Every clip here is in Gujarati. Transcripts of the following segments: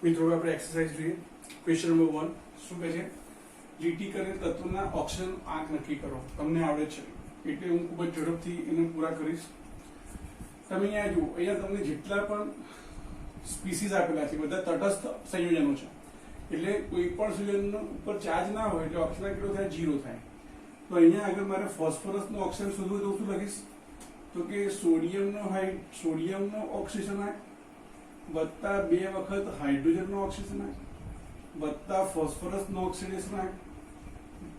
મિત્રો આપણે એક્સરસાઇઝ જોઈએ. ક્વેશ્ચન નંબર 1 શું કહે છે? લીટી કરેલ તત્વના ઓક્સિજન આંક નક્કી કરો. તમને આવડે છે એટલે હું ખૂબ જ ઝડપથી એને પૂરા કરીશ. તમે અહીંયા જુઓ, અહીંયા તમને જેટલા પણ સ્પીસીસ આપેલા છે બધા તટસ્થ સંયોજનો છે. એટલે કોઈ પણ સંયોજન ઉપર ચાર્જ ના હોય એટલે ઓક્સિજન કેટલો થાય? 0 થાય. તો અહીંયા આગળ મારે ફોસ્ફરસનો ઓક્સિજન શોધવું તો શું લખીશ? તો કે સોડિયમનો ઓક્સિજન આંક વત્તા 2 વખત હાઇડ્રોજનનો ઓક્સિજન આંક વત્તા ફોસ્ફરસનો ઓક્સિડેશન આંક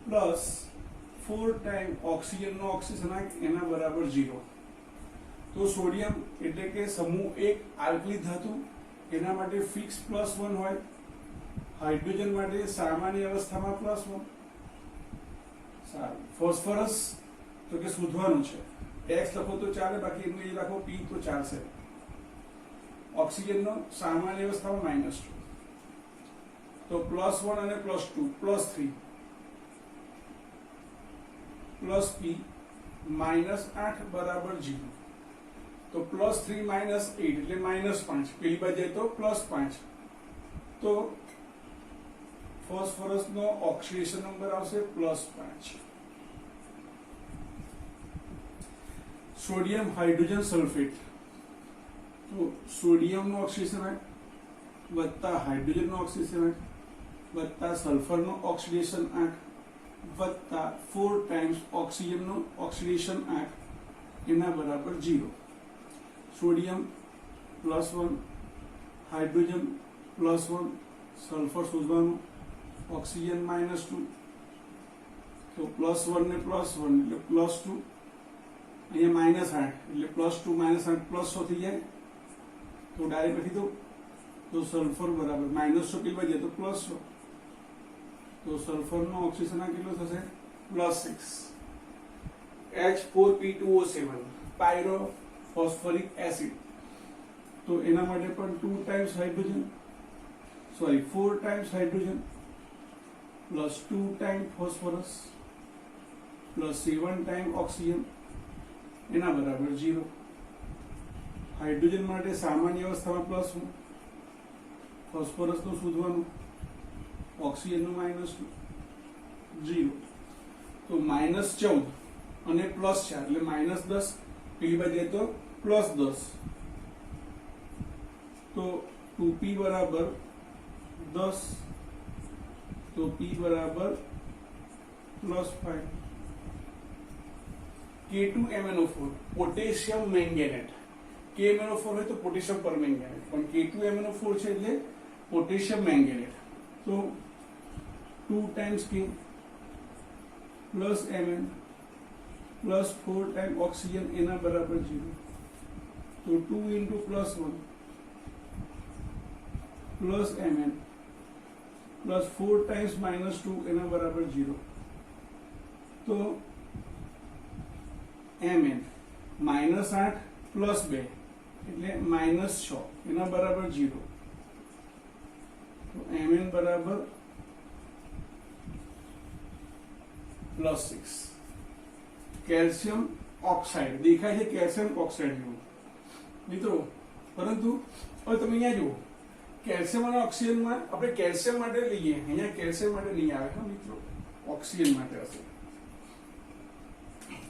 પ્લસ 4 ટાઈમ ઓક્સિજનનો ઓક્સિજન આંક એના બરાબર 0. તો સોડિયમ એટલે કે સમૂહ 1 આલ્કલી ધાતુ, એના માટે ફિક્સ +1 હોય. હાઇડ્રોજન માટે સામાન્ય અવસ્થામાં +1. સારું. ફોસ્ફરસ તો કે શોધવાનું છે. x લખો તો ચાલે, બાકી એનું એ લખો p તો ચાલશે. ઓક્સિજનનો સામાન્ય અવસ્થામાં -2. તો +1 અને +2 +3 +p -8 બરાબર 0. તો +3 -8 એટલે -5. પેલી બાજુ તો +5. તો ફોસ્ફરસનો ઓક્સિડેશન નંબર આવશે +5. સોડિયમ હાઇડ્રોજન સલ્ફેટ, તો સોડિયમનો ઓક્સિડેશન આંક વત્તા હાઇડ્રોજનનો ઓક્સિડેશન આંક વત્તા સલ્ફરનો ઓક્સિડેશન આંક વત્તા 4 ટાઈમ્સ ઓક્સિજનનો ઓક્સિડેશન આંક એના બરાબર 0. સોડિયમ +1, હાઇડ્રોજન +1, સલ્ફર શોધવાનું, ઓક્સિજન -2. તો +1 ને +1 એટલે +2. અહીંયા -8 એટલે +2 -8 +100 થઈ જાય. તો ડાયરેક્ટ લખી દો. તો સલ્ફર બરાબર -100 કેટલી બાજુ તો +100. તો સલ્ફરનો ઓક્સિજન આ કેટલો થશે? +6. H4P2O7 પાયરો ફોસ્ફોરિક એસિડ, તો એના માટે પણ 2 times hydrogen 4 times hydrogen +2 time phosphorus +7 time oxygen એના બરાબર 0. હાઇડ્રોજન માટે સામાન્ય અવસ્થામાં +1, ફોસ્ફરસનું શોધવાનું, ઓક્સિજનનું -2 0. તો -14 અને +4 એટલે -10. પેલી બાજુ તો +10. તો 2p બરાબર 10. તો p બરાબર +5. K2MnO4 potassium મેંગેનેટ. KMnO4 હોય તો પોટેશિયમ પરમેંગેનેટ, પણ K2MnO4 છે એટલે પોટેશિયમ મેંગેનેટ. તો 2 times K +Mn +4 time oxygen એના બરાબર 0. તો 2 × +1 +Mn +4 ટાઈમ્સ -2 એના બરાબર 0. તો Mn -8 +2 એટલે -6 એના બરાબર 0. તો Mn બરાબર +6. કેલ્શિયમ ઓક્સાઇડ દેખાય છે, કેલ્શિયમ ઓક્સાઇડ જેવું મિત્રો, પરંતુ હવે તમે અહીંયા જુઓ, કેલ્શિયમ અને ઓક્સિજનમાં આપણે કેલ્શિયમ માટે લઈએ, અહીંયા કેલ્શિયમ માટે નહીં આવે હા મિત્રો, ઓક્સિજન માટે હશે.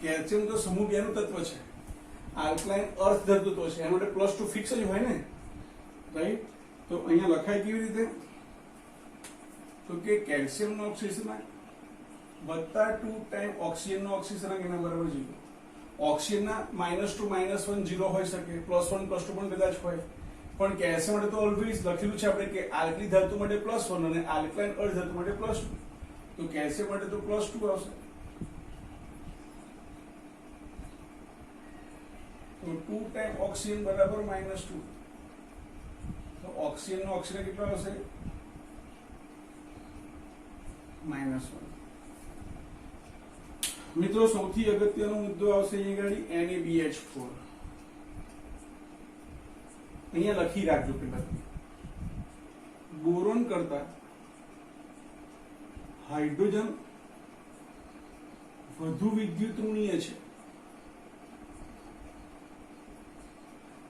કેલ્શિયમ તો સમૂહ 2 નું તત્વ છે, આલ્કલાઇન અર્થ ધરાવતો છે, એના માટે +2 ફિક્સ જ હોય ને, રાઈટ? તો અહીંયા લખાય કેવી રીતે? તો કે કેલ્શિયમનો ઓક્સિજન વત્તા 2 ટાઈમ ઓક્સિજનનો ઓક્સિજન એના બરાબર 0. ઓક્સિજનના -2 -1 0 હોઈ શકે, +1 +2 પણ કદાચ હોય, પણ કેલ્શિયમ માટે તો ઓલવેઝ લખેલું છે આપણે કે આલ્કલી ધાતુ માટે +1 અને આલ્કલાઇન અર્ધ ધાતુ માટે +2. તો કેલ્શિયમ માટે તો +2 આવશે. તો 2 ટાઈમ ઓક્સિજન બરાબર -2. તો ઓક્સિજનનો ઓક્સિજન કેટલો આવશે? -1. મિત્રો સૌથી અગત્યનો મુદ્દો આવશે અહીંયા ગાડી NaBH4. અહીંયા લખી રાખજો પેલા. બોરોન કરતા હાઇડ્રોજન વધુ વિદ્યુત ઋણીય છે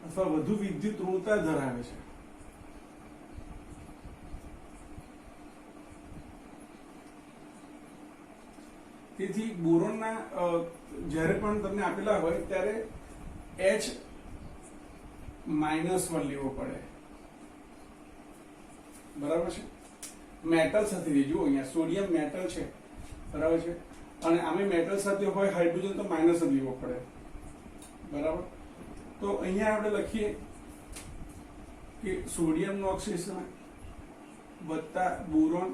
અથવા વધુ વિદ્યુત ઋણતા ધરાવે છે. તેથી બોરોનના જ્યારે પણ તમને આપેલા હોય ત્યારે H -1 લેવો પડે, બરાબર છે. મેટલ સાથે જો અહીંયા સોડિયમ મેટલ છે, બરાબર છે, અને આમે મેટલ સાથે હોય હાઇડ્રોજન તો માઇનસ જ લેવો પડે, બરાબર. તો અહીંયા આપણે લખીએ કે સોડિયમનું ઓક્સિડેશન વત્તા બોરોન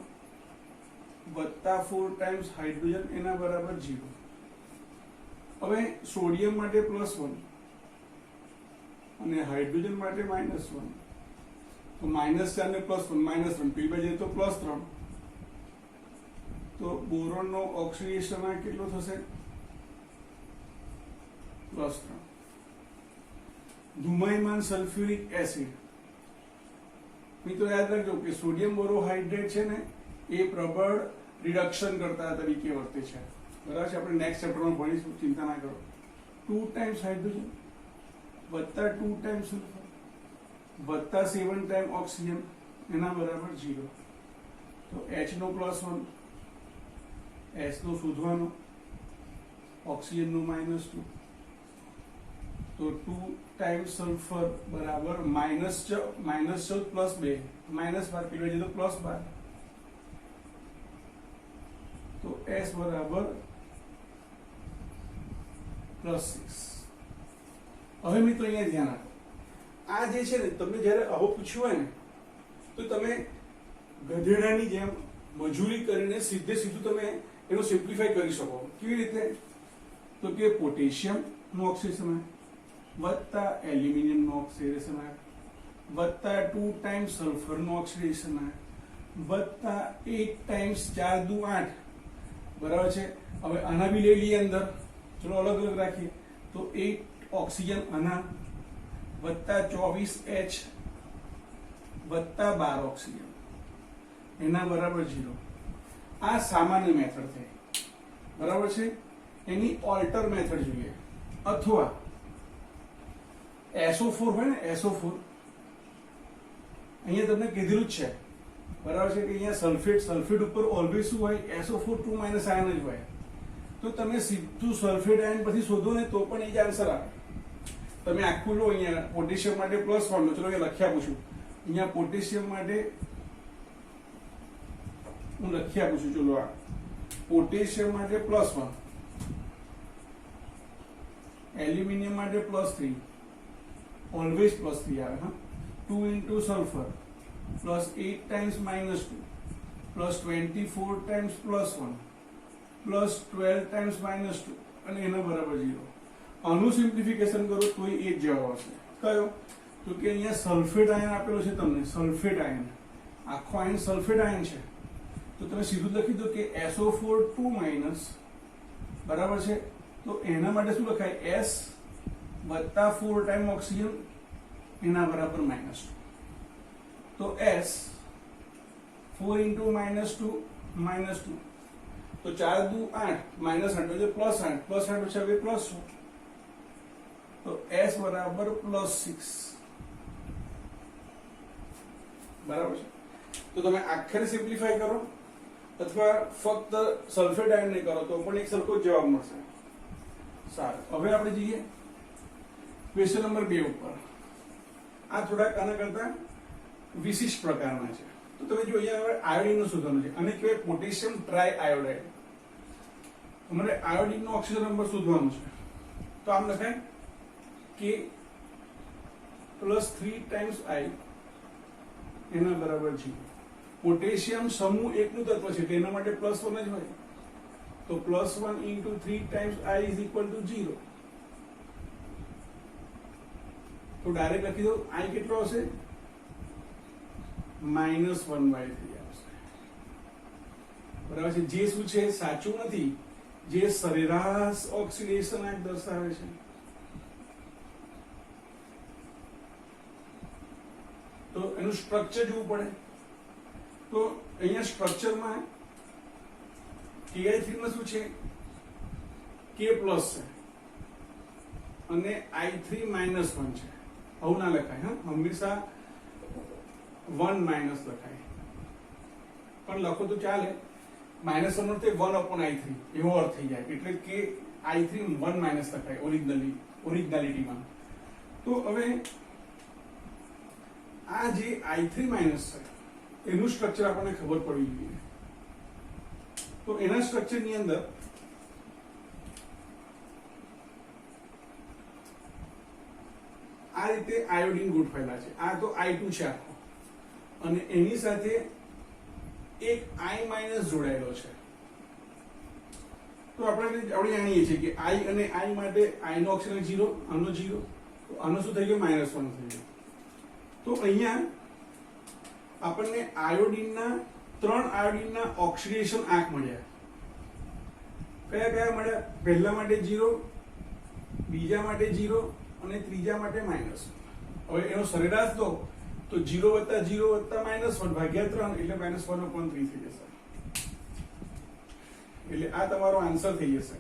વત્તા 4 ટાઈમ્સ હાઇડ્રોજન એના બરાબર 0. હવે સોડિયમ માટે +1 અને હાઇડ્રોજન માટે -1, તો -4 ને +1 -3 પી બાજુ તો +3. તો બોરોનનો ઓક્સિડેશન કેટલો થશે? +3. ધુમાયમાન સલ્ફ્યુરિક એસિડ, મિત્રો યાદ રાખજો કે સોડિયમ બોરોહાઇડ્રેટ છે ને એ પ્રબળ રિડક્શન કરતા તરીકે વર્તે છે, બરાબર છે. આપણે નેક્સ્ટ ચેપ્ટરમાં ભણીશું, ચિંતા ના કરો. 2 ટાઈમ્સ હાઇડ્રોજન વત્તા 2 ટાઈમ્સ સલ્ફર વત્તા 7 ટાઈમ ઓક્સિજન એના બરાબર 0. તો H નો +1, S નો શોધવાનો, ઓક્સિજન નો -2, તો 2 ટાઈમ્સ સલ્ફર બરાબર -14 + 2 -12 પીવા જઈએ તો +12, તો S બરાબર +6. હવે મિત્રો અહીંયા ધ્યાન આપો, આ જે છે ને તમને જ્યારે આવું પૂછ્યું હોય ને તો તમે ગધેડાની જેમ મજૂરી કરીને સીધે સીધું તમે એનો સિમ્પ્લિફાઈ કરી શકો. કેવી રીતે? તો કે પોટેશિયમનું ઓક્સિડેશન વત્તા એલ્યુમિનિયમનું ઓક્સિડેશન વત્તા 2 ટાઈમ્સ સલ્ફરનું ઓક્સિડેશન વત્તા 8 ટાઈમ્સ 4 દુ 8, બરાબર છે. હવે આના બી લઈ લઈએ અંદર, ચલો અલગ અલગ રાખીએ. તો 8 ઓક્સિજન આના વત્તા 24H વત્તા 12 ઓક્સિજન એના બરાબર 0. આ સામાન્ય મેથડ થઈ, બરાબર છે. એની ઓલ્ટર મેથડ જોઈએ, અથવા SO4 હોય ને, SO4 અહીંયા તમને કીધેલું જ છે, બરાબર છે, કે અહીંયા સલ્ફેટ ઉપર ઓલવેઝ શું હોય? SO4 2- આયન જ હોય. તો તમે સીધું સલ્ફેટ આયન પછી શોધો ને તો પણ એ જ આન્સર આવે. તમે આખું લો, અહીંયા પોટેશિયમ માટે +1 લો, ચલો અહીંયા લખી આપું છું. અહીંયા પોટેશિયમ માટે હું લખી આપું છું, ચલો આ પોટેશિયમ માટે +1, એલ્યુમિનિયમ માટે +3, ઓલવેઝ +3 આવે, હા. 2 * સલ્ફર +8 ટાઈમ્સ -2 +24 ટાઈમ્સ +1 +12 ટાઈમ્સ -2 અને એના બરાબર 0. આનું સિમ્પ્લિફિકેશન કરો તો એ જ જવાબ આવશે. કયો? તો કે અહીંયા સલ્ફેટ આયન આપેલો છે તમને, સલ્ફેટ આયન, આખો આયન સલ્ફેટ આયન છે. તો તમે સીધું લખી દો કે SO4 2-, બરાબર છે. તો એના માટે શું લખાય? S વત્તા 4 ટાઈમ ઓક્સિજન એના બરાબર -2. તો S 4 * -2 તો 4 દુ 8 -8 એટલે +8 +8 ઓછા 2 +6, તો S બરાબર +6, બરાબર છે. તો તમે આખરે સિમ્પ્લિફાઈ કરો અથવા ફક્ત સલ્ફેટ આયન નહીં કરો તો પણ એક સરખો જ જવાબ મળશે. સારું, હવે આપણે જઈએ ક્વેશ્ચન નંબર 2 ઉપર. આ થોડાક આના કરતા વિશિષ્ટ પ્રકારના છે. તો તમે જો અહીંયા હવે આયોડિનનું શોધવાનું છે, અને કહેવાય પોટેશિયમ ટ્રાય આયોડાઇડ. તમારે આયોડિનનો ઓક્સિજન નંબર શોધવાનો છે. તો આમ લખાય કે +3 ટાઈમ્સ I એના બરાબર 0. પોટેશિયમ સમૂહ એકનું તત્વ છે, તેના માટે +1 જ હોય. તો +1 * 3 ટાઈમ્સ I = 0. તો ડાયરેક્ટ લખી દો, I કેટલો હશે? -1/3 આવશે, બરાબર છે. જે શું છે? સાચું નથી, જે સરેરાશ ઓક્સિડેશન આંક દર્શાવે છે. તો એનું સ્ટ્રક્ચર જોવું પડે. તો અહીંયા સ્ટ્રક્ચરમાં Ki3 માં શું છે? K+ છે અને I3 -1 છે. આવું ના લખાય, હા, હંમેશા 1- લખાય, પણ લખો તો ચાલે. -1 નો તે 1/i3 એવો અર્થ થઈ જાય, એટલે કે i3 1 માઇનસ લખાય ઓરિજિનાલિટીમાં. તો હવે આ જે i3 માઇનસ છે એનું સ્ટ્રક્ચર આપણને ખબર પડવી જોઈએ. તો એના સ્ટ્રક્ચરની અંદર આ રીતે આયોડિન ગોઠવાયેલા છે. આ તો i2 છે આખો, અને એની સાથે એક i માઇનસ જોડાયેલો છે. તો આપણે જાણીએ છીએ કે i અને i માટે i નો અક્ષર 0, આનો 0, તો આનો શું થઈ ગયો? -1 થઈ ગયો. તો અહીંયા આપણને આયોડિનના 3 આયોડિનના ઓક્સિડેશન આંક મળ્યા. કયા કયા મળ્યા? પહેલા માટે 0, બીજા માટે 0 અને ત્રીજા માટે -1. હવે એનો સરેરાશ દો તો 0 + 0 + -1 ભાગ્યા 3 એટલે -1/3 થઈ જશે. એટલે આ તમારો આન્સર થઈ જશે.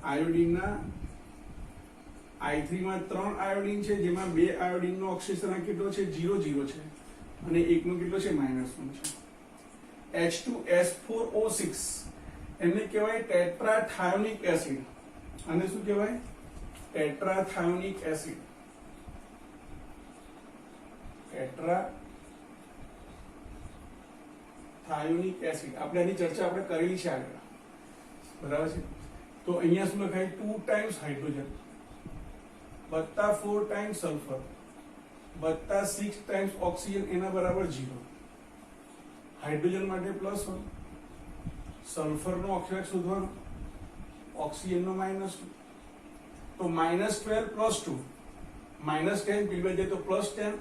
આયોડિનના i3 માં 3 આયોડિન છે, જેમાં 2 આયોડિનનો ઓક્સિડેશન આંક કેટલો છે? 0 0 છે, અને એકનો કેટલો છે? -1 છે. H2S4O6 એને કહેવાય ટેટ્રાથાયોનિક એસિડ. આને શું કહેવાય? ટેટ્રાથાયોનિક એસિડ. ટેટ્રાથાયોનિક એસિડ આપણે આની ચર્ચા આપણે કરેલી છે આગળ, બરાબર છે. તો અહીંયા શું લખાય? 2 ટાઈમ્સ હાઇડ્રોજન વત્તા 4 ટાઈમ્સ સલ્ફર વત્તા 6 ટાઈમ્સ ઓક્સિજન એના બરાબર 0. હાઇડ્રોજન માટે +1, સલ્ફરનો ઓક્સાઇડ શોધવાનો, ઓક્સિજનનો -2. તો -12 + 2 -10 પીવા જાય તો +10.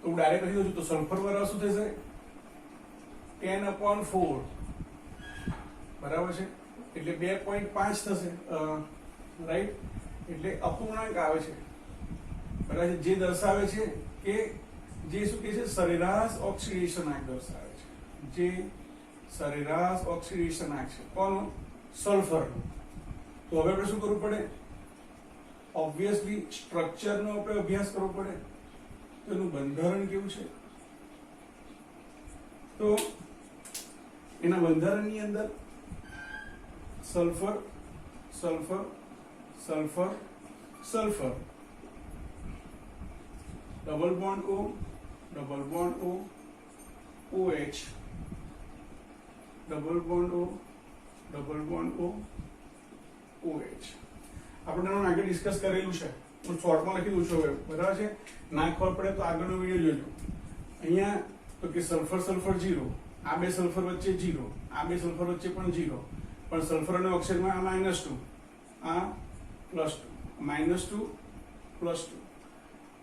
તો ડાયરેક્ટ લખી દઉં છું. તો સલ્ફર બરાબર શું થશે? 10/4, બરાબર છે. એટલે 2.5 થશે, રાઈટ. એટલે અપૂર્ણાંક આવે છે, બરાબર છે, જે દર્શાવે છે કે જે શું કહે છે? સરેરાશ ઓક્સિડેશન આંક દર્શાવે છે. જે સરેરાશ ઓક્સિડેશન આંક છે કોનો? સલ્ફરનો. તો હવે આપણે શું કરવું પડે? ઓબ્વિયસલી સ્ટ્રક્ચરનો આપણે અભ્યાસ કરવો પડે. તો એનું બંધારણ કેવું છે? તો એના બંધારણની અંદર sulphur sulphur sulphur sulphur, double bond O, double bond O, OH, double bond O, double bond O, OH. આપણે આનું આગળ ડિસ્કસ કરેલું છે, હું શોર્ટમાં લખી દઉં છું હવે, બરાબર છે. ના ખબર પડે તો આગળનો વિડીયો જોજો. અહીંયા તો કે સલ્ફર સલ્ફર 0, આ બે સલ્ફર વચ્ચે 0, આ બે સલ્ફર વચ્ચે પણ 0, પણ સલ્ફર અને ઓક્સિજનમાં આ -2, આ +2, -2 +2,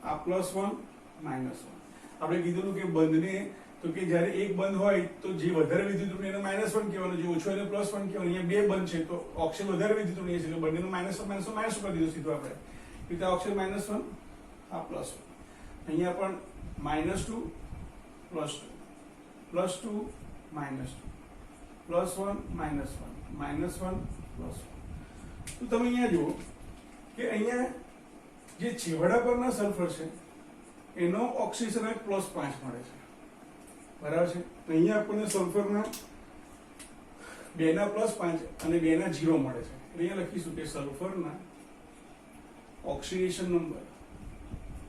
આ +1 -1. આપણે કીધું કે બંધને, તો કે જ્યારે એક બંધ હોય તો જે વધારે વિદ્યુત એને -1 કહેવાનું, જે ઓછો એને +1 કહેવાનું. અહીંયા બે બંધ છે તો ઓક્સિજન વધારે વિદ્યુત છે, એટલે બંનેનું -1 -1 કરી દીધું સીધું આપણે. એટલે ઓક્સિજન -1, આ +1. અહીંયા પણ -2 +2 +2 -2 +1 -1 -1 +1. તો તમે અહીંયા જુઓ કે અહીંયા જે છેવાડા પરના સલ્ફર છે એનો ઓક્સિજન +5 મળે છે, બરાબર છે. અહીંયા આપણને સલ્ફરના 2 ના +5 અને 2 ના 0 મળે છે. અહીંયા લખીશું કે સલ્ફરના ઓક્સિડેશન નંબર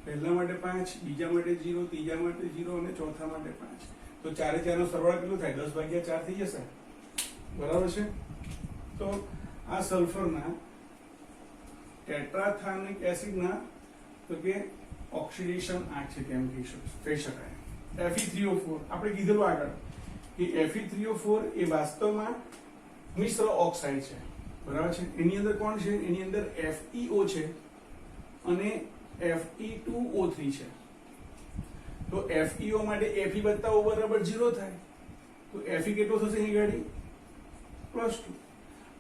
પહેલા માટે 5, બીજા માટે 0, ત્રીજા માટે 0 અને ચોથા માટે 5. તો 4 4 નો સરવાળો કેટલો થાય? 10/4 થઈ જશે, બરાબર છે. તો આ સલ્ફરના ટેટ્રાથાયોનિક એસિડના તો કે ઓક્સિડેશન આંક છે તેમ કહી શકાય. Fe3O4 આપણે કીધેલું આગળ કે Fe3O4 એ વાસ્તવમાં મિશ્ર ઓક્સાઇડ છે, બરાબર છે. એની અંદર કોણ છે? એની અંદર FeO છે અને Fe2O3 છે. તો FeO માટે Fe + O = 0 થાય. તો Fe કેટલો થશે? અહીં ગાડી +2,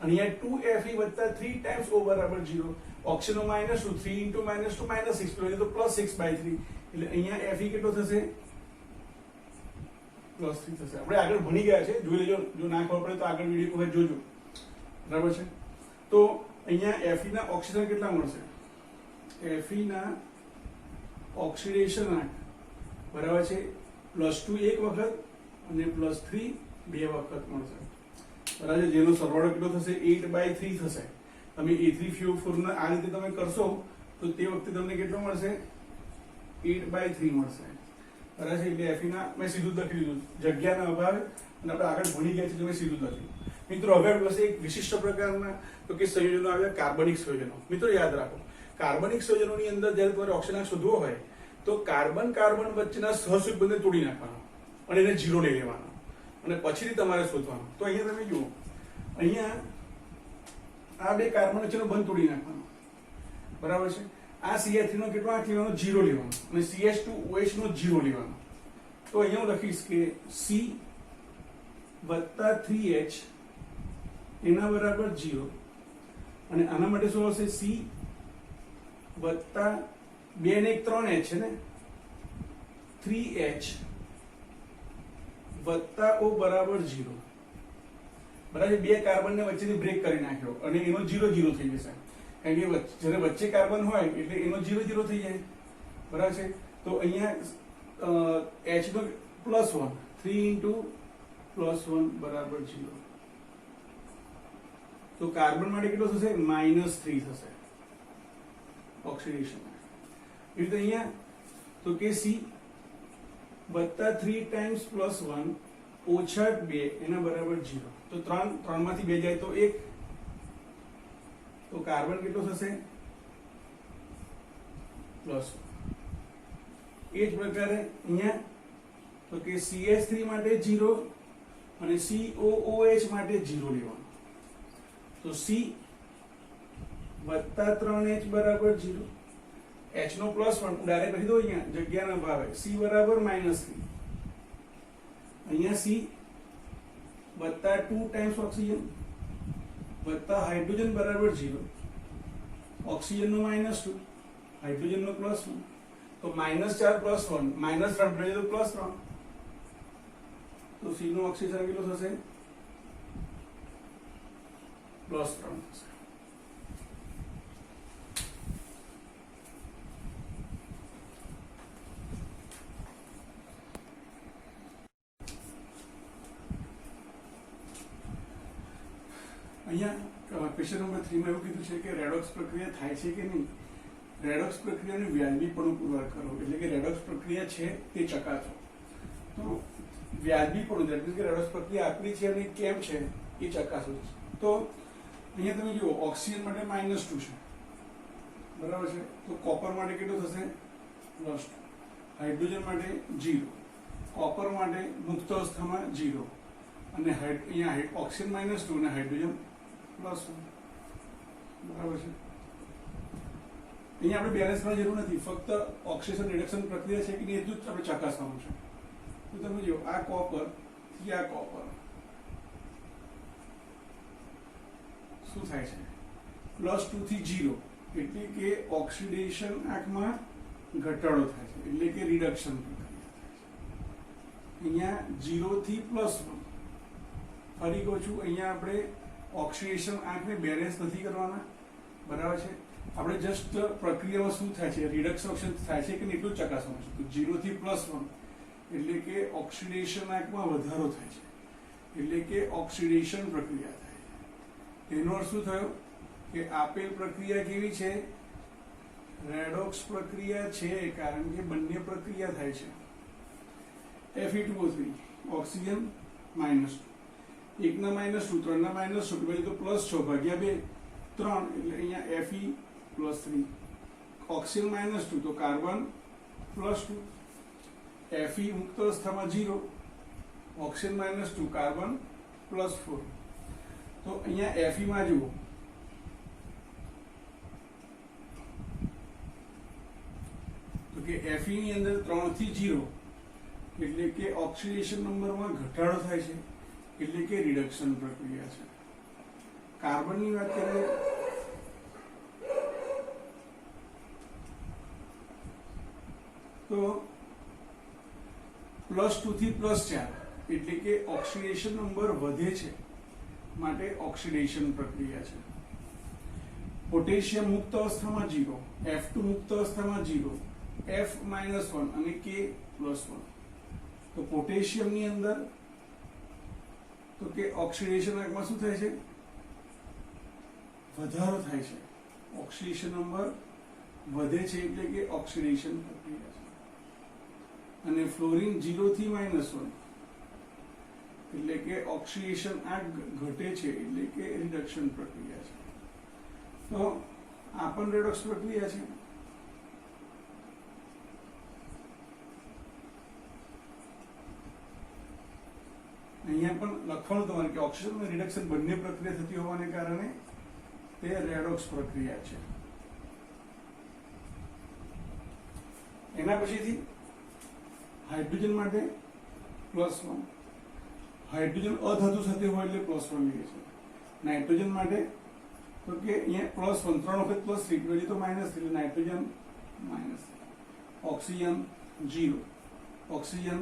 અને અહીંયા 2Fe + 3 ટાઈમ્સ O = 0. ઓક્સિજનનો -2, 3 × -2 -6, તો +6/3. એટલે અહીંયા Fe કેટલો થશે? +3 થશે. આપણે આગળ ભણી ગયા છે, જોઈ લેજો. જો ના ખબર પડે તો આગળ વિડીયો પર જોજો, બરાબર છે. તો અહીંયા Fe ના ઓક્સિજન કેટલા મળશે? Fe ના ઓક્સિડેશન આંક બરાબર છે +2 એક વખત અને +3 બે વખત મળશે. બરાબર, જેનો સરવાળો કેટલો થશે 8/3 થશે. તમે A3CO4 ને આ રીતે તમે કરશો તો તે વખતે તમને કેટલો મળશે 8/3 મળશે. બરાબર છે. એટલે Fe ના મેં સીધું જ લખી દીધું જગ્યાના અભાવે, અને આપણે આગળ ભણી ગયા છે તો મેં સીધું જ લખ્યું. મિત્રો હવે આપણી પાસે એક વિશિષ્ટ પ્રકારના તો કે સંયોજનો આવ્યા કાર્બનિક સંયોજનો. મિત્રો યાદ રાખો, કાર્બનિક સંયોજનોની અંદર જ્યારે તમારે ઓક્સિજન શોધવો હોય તો કાર્બન કાર્બન વચ્ચેના સહસુબંધને તોડી નાખવાનો અને એને 0 લઈ લેવાનો અને પછીથી તમારે શોધવાનું. તો અહીંયા તમે જુઓ, અહીંયા આ બે કાર્બન વચ્ચેનો બંધ તોડી નાખવાનો. બરાબર છે. આ CH3 નો કેટલો આંક લેવાનો 0 લેવાનો અને CH2OH નો 0 લેવાનો. તો અહીંયા હું લખીશ કે C વત્તા 3H એના બરાબર 0 અને આના માટે શું આવશે C વત્તા 2 ને 1 3H છે ને 3H વત્તા O બરાબર 0. બરાબર, બે કાર્બન ને વચ્ચેથી બ્રેક કરી નાખ્યો અને એનો 0 0 થઈ જશે. કારણ કે જ્યારે વચ્ચે કાર્બન હોય એટલે એનો 0 0 થઈ જાય. બરાબર છે. તો અહીંયા H નો +1 3 * +1 બરાબર 0. તો કાર્બન માટે કેટલો થશે -3 થશે ઓક્સિડેશન. એ રીતે અહીંયા તો કે C વત્તા 3 ટાઈમ્સ +1 ઓછા 2 એના બરાબર 0. તો 3 માંથી 2 જાય તો 1. તો કાર્બન કેટલો થશે +1. એ જ પ્રકારે અહીંયા તો કે CH3 માટે 0 અને COOH માટે 0 લેવાનું. તો C વત્તા 3H બરાબર 0. H નો +1 ડાયરેક્ટ લખી દો અહીંયા જગ્યાના ભાવે. C બરાબર -3. અહીંયા C વત્તા 2 ટાઈમ્સ ઓક્સિજન વત્તા હાઇડ્રોજન બરાબર 0. ઓક્સિજન નો -2, હાઇડ્રોજન નો +1. તો -4 +1 -3 ભેળે તો +3. તો C નો ઓક્સિજન કેટલો થશે +3 થશે. અહીંયા ક્વેશ્ચન નંબર 3 માં એવું કીધું છે કે રેડોક્સ પ્રક્રિયા થાય છે કે નહીં. રેડોક્સ પ્રક્રિયાનું વ્યાજબીપણું પુરવાર કરો, એટલે કે રેડોક્સ પ્રક્રિયા છે તે ચકાસો. તો વ્યાજબીપણું એટલે કે રેડોક્સ પ્રક્રિયા આકરી છે અને કેમ છે એ ચકાસો. તો અહીંયા તમે જુઓ ઓક્સિજન માટે -2 છે. બરાબર છે. તો કોપર માટે કેટલું થશે +2. હાઇડ્રોજન માટે 0. કોપર માટે મુક્ત અવસ્થામાં 0 અને અહીંયા ઓક્સિજન -2 અને હાઇડ્રોજન +1. બરાબર છે. અહીંયા આપણે બેલેન્સ કરવાની જરૂર નથી, ફક્ત ઓક્સિડેશન રિડક્શન પ્રક્રિયા છે કે નહીં એટલું જ આપણે ચકાસવાનું છે. તો તમે જુઓ આ કોપર થી આ કોપર શું થાય છે +2 થી 0 એટલે કે ઓક્સિડેશન આંકમાં ઘટાડો થાય છે, એટલે કે રિડક્શન પ્રક્રિયા થાય છે. અહીંયા 0 થી +1. ફરી કહું છું, અહીંયા આપણે ઓક્સિડેશન આંકને બેલેન્સ નથી કરવાના. બરાબર છે. આપણે જસ્ટ પ્રક્રિયામાં શું થાય છે રિડક્શન થાય છે કે નહીં એટલું જ ચકાસવાનું છે. તો 0 થી +1 એટલે કે ઓક્સિડેશન આંકમાં વધારો થાય છે, એટલે કે ઓક્સિડેશન પ્રક્રિયા થાય છે. એનો અર્થ શું થયો કે આપેલ પ્રક્રિયા કેવી છે રેડોક્સ પ્રક્રિયા છે, કારણ કે બંને પ્રક્રિયા થાય છે. Fe2O3 ઓક્સિજન -2, 1 ના -2 3 ના -2 પછી તો +6 ભાગ્યા 2 3 એટલે અહીંયા Fe +3. ઓક્સિજન -2 તો કાર્બન +2. Fe મુક્ત અવસ્થામાં 0, ઓક્સિજન -2 કાર્બન +4. તો અહીંયા Fe માં જુઓ તો કે Fe ની અંદર 3 થી 0 એટલે કે ઓક્સિડેશન નંબરમાં ઘટાડો થાય છે, એટલે કે રિડક્શન પ્રક્રિયા છે. કાર્બનની વાત કરીએ તો +2 થી +4 એટલે કે ઓક્સિડેશન નંબર વધે છે, માટે ઓક્સિડેશન પ્રક્રિયા છે. પોટેશિયમ મુક્ત અવસ્થામાં 0, F2 મુક્ત અવસ્થામાં 0, F -1 અને K +1. તો પોટેશિયમની અંદર તો કે ઓક્સિડેશન માં શું થાય છે? વધારો થાય છે. ઓક્સિડેશન નંબર વધે છે એટલે કે ઓક્સિડેશન પ્રક્રિયા છે. અને ફ્લોરિન 0 થી -1 એટલે કે ઓક્સિડેશન આ ઘટે છે એટલે કે રિડક્શન પ્રક્રિયા છે. તો આ પણ રેડોક્સ પ્રક્રિયા છે. અહીંયા પણ લખવાનું તમારે કે ઓક્સિજન અને રિડક્શન બંને પ્રક્રિયા થતી હોવાને કારણે તે રેડોક્સ પ્રક્રિયા છે. એના પછીથી હાઇડ્રોજન માટે +1, હાઇડ્રોજન અધાતુ સાથે હોય એટલે +1 લઈએ છીએ. નાઇટ્રોજન માટે તો કે અહીંયા +1 3 વખત +3 એટલે તો -3 એટલે nitrogen -3. Oxygen 0, oxygen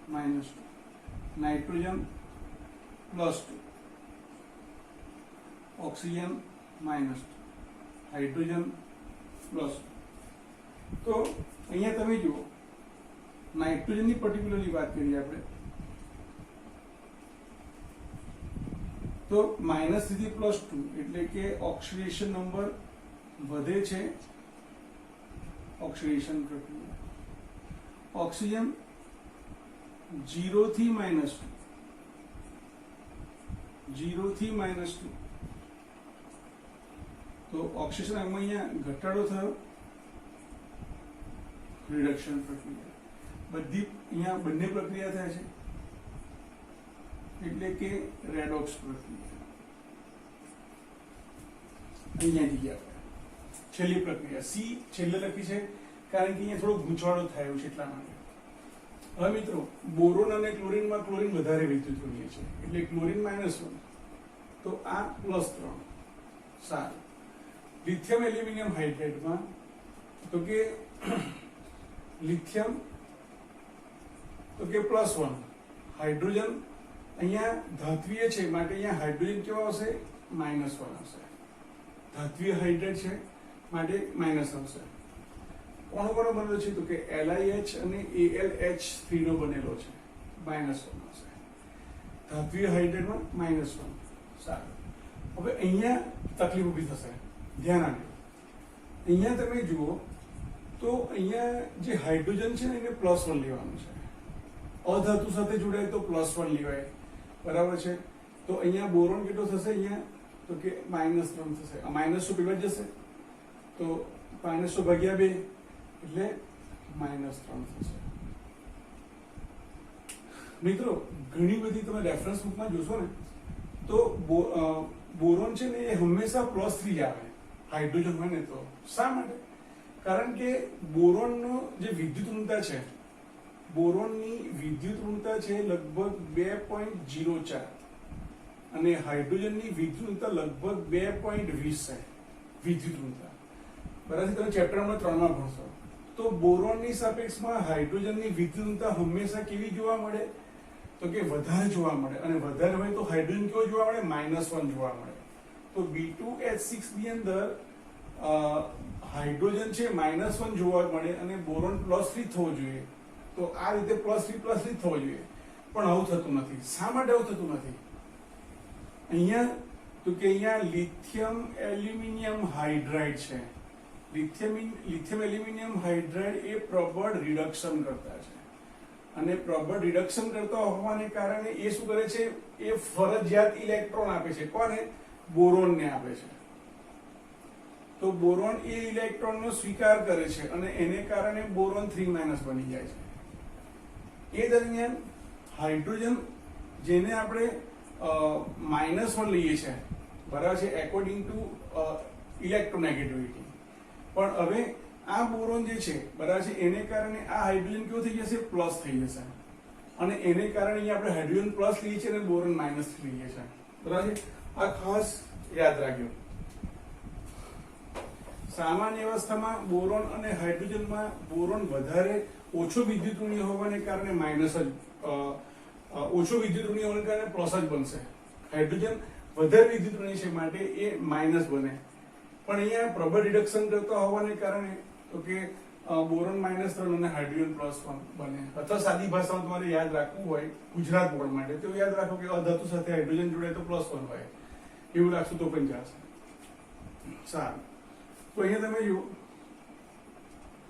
-2, nitrogen +2, oxygen -2, hydrogen +2. તો અહીંયા તમે જુઓ નાઇટ્રોજનની પર્ટિક્યુલરલી વાત કરીએ આપણે તો -3 થી +2 એટલે કે ઓક્સિડેશન નંબર વધે છે. ઓક્સિડેશન પ્રક્રિયા. ઓક્સિજન 0 થી -2, 0 થી -2 તો ઓક્સિજન અહીંયા ઘટાડો થયો. રિડક્શન પ્રક્રિયા. બધી અહીંયા બંને પ્રક્રિયા થાય છે એટલે કે રેડોક્સ પ્રક્રિયા. અહીંયાથી ગયા છેલ્લી પ્રક્રિયા સી છેલ્લે લખી છે કારણ કે અહીંયા થોડો ગૂંચવાડો થયો છે એટલા માટે. હવે મિત્રો બોરોન અને ક્લોરીનમાં ક્લોરીન વધારે વિદ્યુતઋણીય છે એટલે ક્લોરીન -1 તો આ +3. સારું. લિથિયમ એલ્યુમિનિયમ હાઇડ્રાઇડમાં તો કે લિથિયમ તો કે +1, હાઇડ્રોજન અહીંયા ધાત્વીય છે માટે અહીંયા હાઇડ્રોજન કેવો આવશે? -1 આવશે. ધાત્વીય હાઇડ્રેટ છે માટે માઇનસ આવશે. કોનો કોનો બનેલો છે? તો કે LiH અને AlH3 નો બનેલો છે. -1 આવશે. ધાત્વીય હાઇડ્રેટમાં -1. સારું. હવે અહીંયા તકલીફ ઊભી થશે. ધ્યાન આપજો. અહીંયા તમે જુઓ તો અહીંયા જે હાઇડ્રોજન છે ને એને +1 લેવાનું છે. અધાતુ સાથે જોડાય તો +1 લેવાય. બરાબર છે. તો અહીંયા બોરોન કેટલો થશે? અહીંયા તો કે -3 થશે. આ -2 પેલા જશે તો -2 ભાગ્યા 2 એટલે -3 થશે. મિત્રો ઘણી બધી તમે રેફરન્સ બુકમાં જોશો ને તો બોરોન છે ને એ હંમેશા +3 આવે હાઇડ્રોજન હોય ને તો. શા માટે? કારણ કે બોરોનનો જે વિદ્યુત ઋણતા છે, બોરોનની વિદ્યુત ઋણતા છે લગભગ 2.04 અને હાઇડ્રોજનની વિદ્યુત ઋણતા લગભગ 2.20 છે. વિદ્યુત ઋણતા બરાબર તમે ચેપ્ટર નંબર 3 માં ભણશો. તો બોરોનની સાપેક્ષમાં હાઇડ્રોજનની વિદ્યુત ઋણતા હંમેશા કેવી જોવા મળે? તો કે વધારે જોવા મળે. અને વધારે હોય તો હાઇડ્રોજન કેવો જોવા મળે? -1 જોવા મળે. તો B2H6 ની અંદર હાઇડ્રોજન છે -1 જોવા મળે અને બોરોન +3 થવો જોઈએ. તો આ રીતે +3 થવો જોઈએ પણ આવું થતું નથી. શા માટે આવું થતું નથી? અહીંયા તો કે અહીંયા લિથિયમ એલ્યુમિનિયમ હાઇડ્રાઇડ છે. લિથિયમ એલ્યુમિનિયમ હાઇડ્રાઇડ એ પ્રબળ રિડક્શન કરતા છે અને પ્રબળ રિડક્શન કરતા હોવાને કારણે એ શું કરે છે? એ ફરજિયાત ઇલેક્ટ્રોન આપે છે. કોને? બોરોનને આપે છે. તો બોરોન એ ઇલેક્ટ્રોનનો સ્વીકાર કરે છે અને એને કારણે બોરોન 3- બની જાય છે. એ દરમિયાન હાઇડ્રોજન જેને આપણે -1 લઈએ છીએ બરાબર છે એકોર્ડિંગ ટુ ઇલેક્ટ્રોનેગેટિવિટી. પણ હવે આ બોરોન જે છે બરાબર છે એને કારણે આ હાઇડ્રોજન કેવો થઈ જશે? પ્લસ થઈ જશે અને એને કારણે અહીંયા આપણે હાઇડ્રોજન પ્લસ લઈએ છીએ અને બોરોન -3 લઈએ છીએ. બરાબર છે. આ ખાસ યાદ રાખજો. સામાન્ય અવસ્થામાં બોરોન અને હાઇડ્રોજનમાં બોરોન વધારે ઓછો વિદ્યુતઋણીય હોવાને કારણે ઓછો વિદ્યુતઋણીય હોવાને કારણે પ્લસ જ બનશે. હાઇડ્રોજન વધારે વિદ્યુતઋણીય છે માટે એ માઇનસ બને. પણ અહીંયા પ્રબળ રિડક્શન કરતા હોવાને કારણે તો કે બોરોન -3 અને હાઇડ્રોજન +1 બને. અથવા સાદી ભાષામાં તમારે યાદ રાખવું હોય ગુજરાત બોર્ડ માટે તો યાદ રાખો કે અધાતુ સાથે હાઇડ્રોજન જોડે તો +1 હોય, એવું રાખશું તો પણ ચાલશે. સારું, તો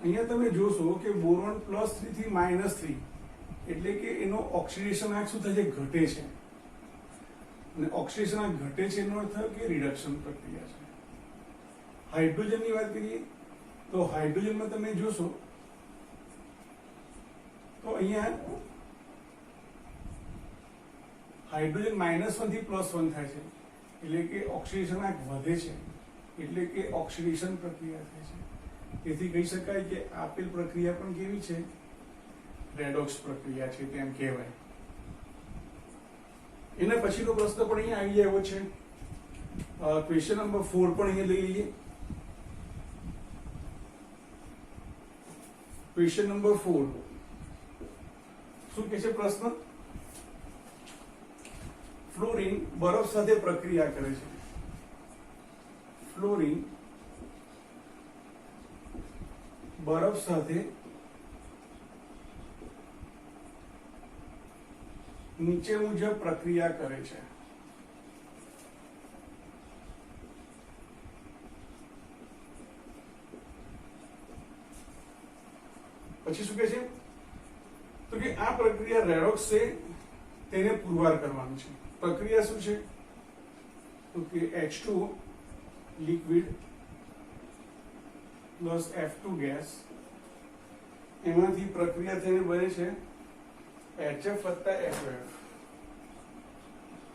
અહીંયા તમે જોશો કે બોરોન +3 થી -3 એટલે કે એનો ઓક્સિડેશન આંક શું થાય છે? ઘટે છે. અને ઓક્સિડેશન આંક ઘટે છે એનો અર્થ કે રિડક્શન પ્રક્રિયા છે. હાઇડ્રોજનની વાત કરીએ તો હાઇડ્રોજનમાં તમે જોશો તો અહીંયા હાઇડ્રોજન -1 થી +1 થાય છે એટલે કે ઓક્સિડેશન આંક વધે છે, એટલે કે ઓક્સિડેશન પ્રક્રિયા થાય છે. તેથી કહી શકાય કે આપેલ પ્રક્રિયા પણ કેવી છે? રેડોક્સ પ્રક્રિયા છે તેમ કહેવાય. એના પછીનો પ્રશ્ન પણ અહીંયા આવી જાય એવો છે. ક્વેશ્ચન નંબર 4 પણ અહીંયા લઈ લઈએ. ક્વેશ્ચન નંબર 4 શું કહે છે પ્રશ્ન? ફ્લોરિન બરફ સાથે પ્રક્રિયા કરે છે. ફ્લોરિન બરફ સાથે નીચે મુજબ પ્રક્રિયા કરે છે. પછી શું કહે છે? તો કે આ પ્રક્રિયા રેડોક્સ છે તેને પુરવાર કરવાનું છે. પ્રક્રિયા શું છે? તો કે H2 liquid plus F2 gas, એમાંથી પ્રક્રિયા થઈને બને છે HF વત્તા HOF.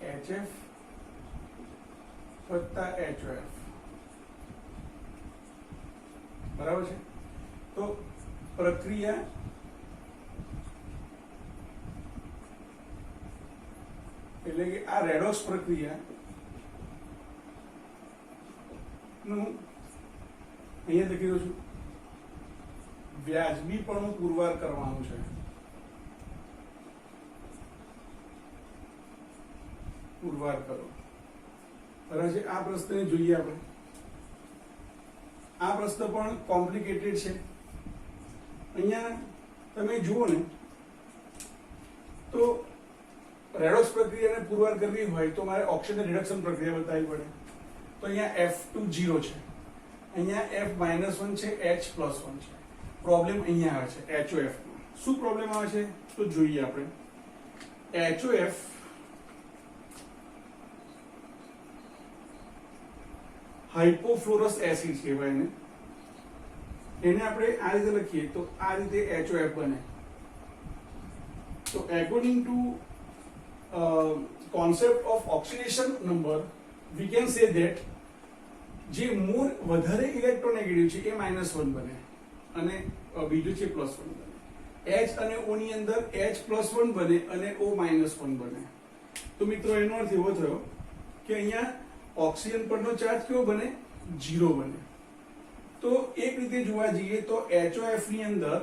HF વત્તા HOF બરાબર છે. તો પ્રક્રિયા એટલે કે આ રેડોક્સ પ્રક્રિયા નું અહીંયા લખી દઉં છું વ્યાજબીપણું પુરવાર કરવાનું છે. પુરવાર કરો. બરાબર છે. આ પ્રશ્નને જોઈએ આપણે. આ પ્રશ્ન પણ કોમ્પ્લિકેટેડ છે. અહીંયા તમે જુઓ ને તો રેડોક્સ પ્રક્રિયાને પુરવાર કરવી હોય તો મારે ઓક્સિજન રિડક્શન પ્રક્રિયા બતાવવી પડે. તો અહીંયા F2 0 છે, અહીંયા F -1 છે, H +1 છે. પ્રોબ્લેમ અહીંયા આવે છે HOF માં. શું પ્રોબ્લેમ આવે છે તો જોઈએ આપણે. HOF હાઇપોફ્લોરસ એસિડ કહેવાય ને. એને આપણે આ રીતે લખીએ તો આ રીતે HOF બને. તો according to concept of oxidation number we can say that જે મોર વધારે ઇલેક્ટ્રોનેગેટિવ છે એ -1 બને અને બીજું છે +1 બને. H અને O ની અંદર H +1 બને અને O -1 બને. તો મિત્રો એનો અર્થ એવો થયો કે અહીંયા ઓક્સિજન પરનો ચાર્જ કેવો બને? 0 બને. તો એક રીતે જોવા જઈએ તો HOF ની અંદર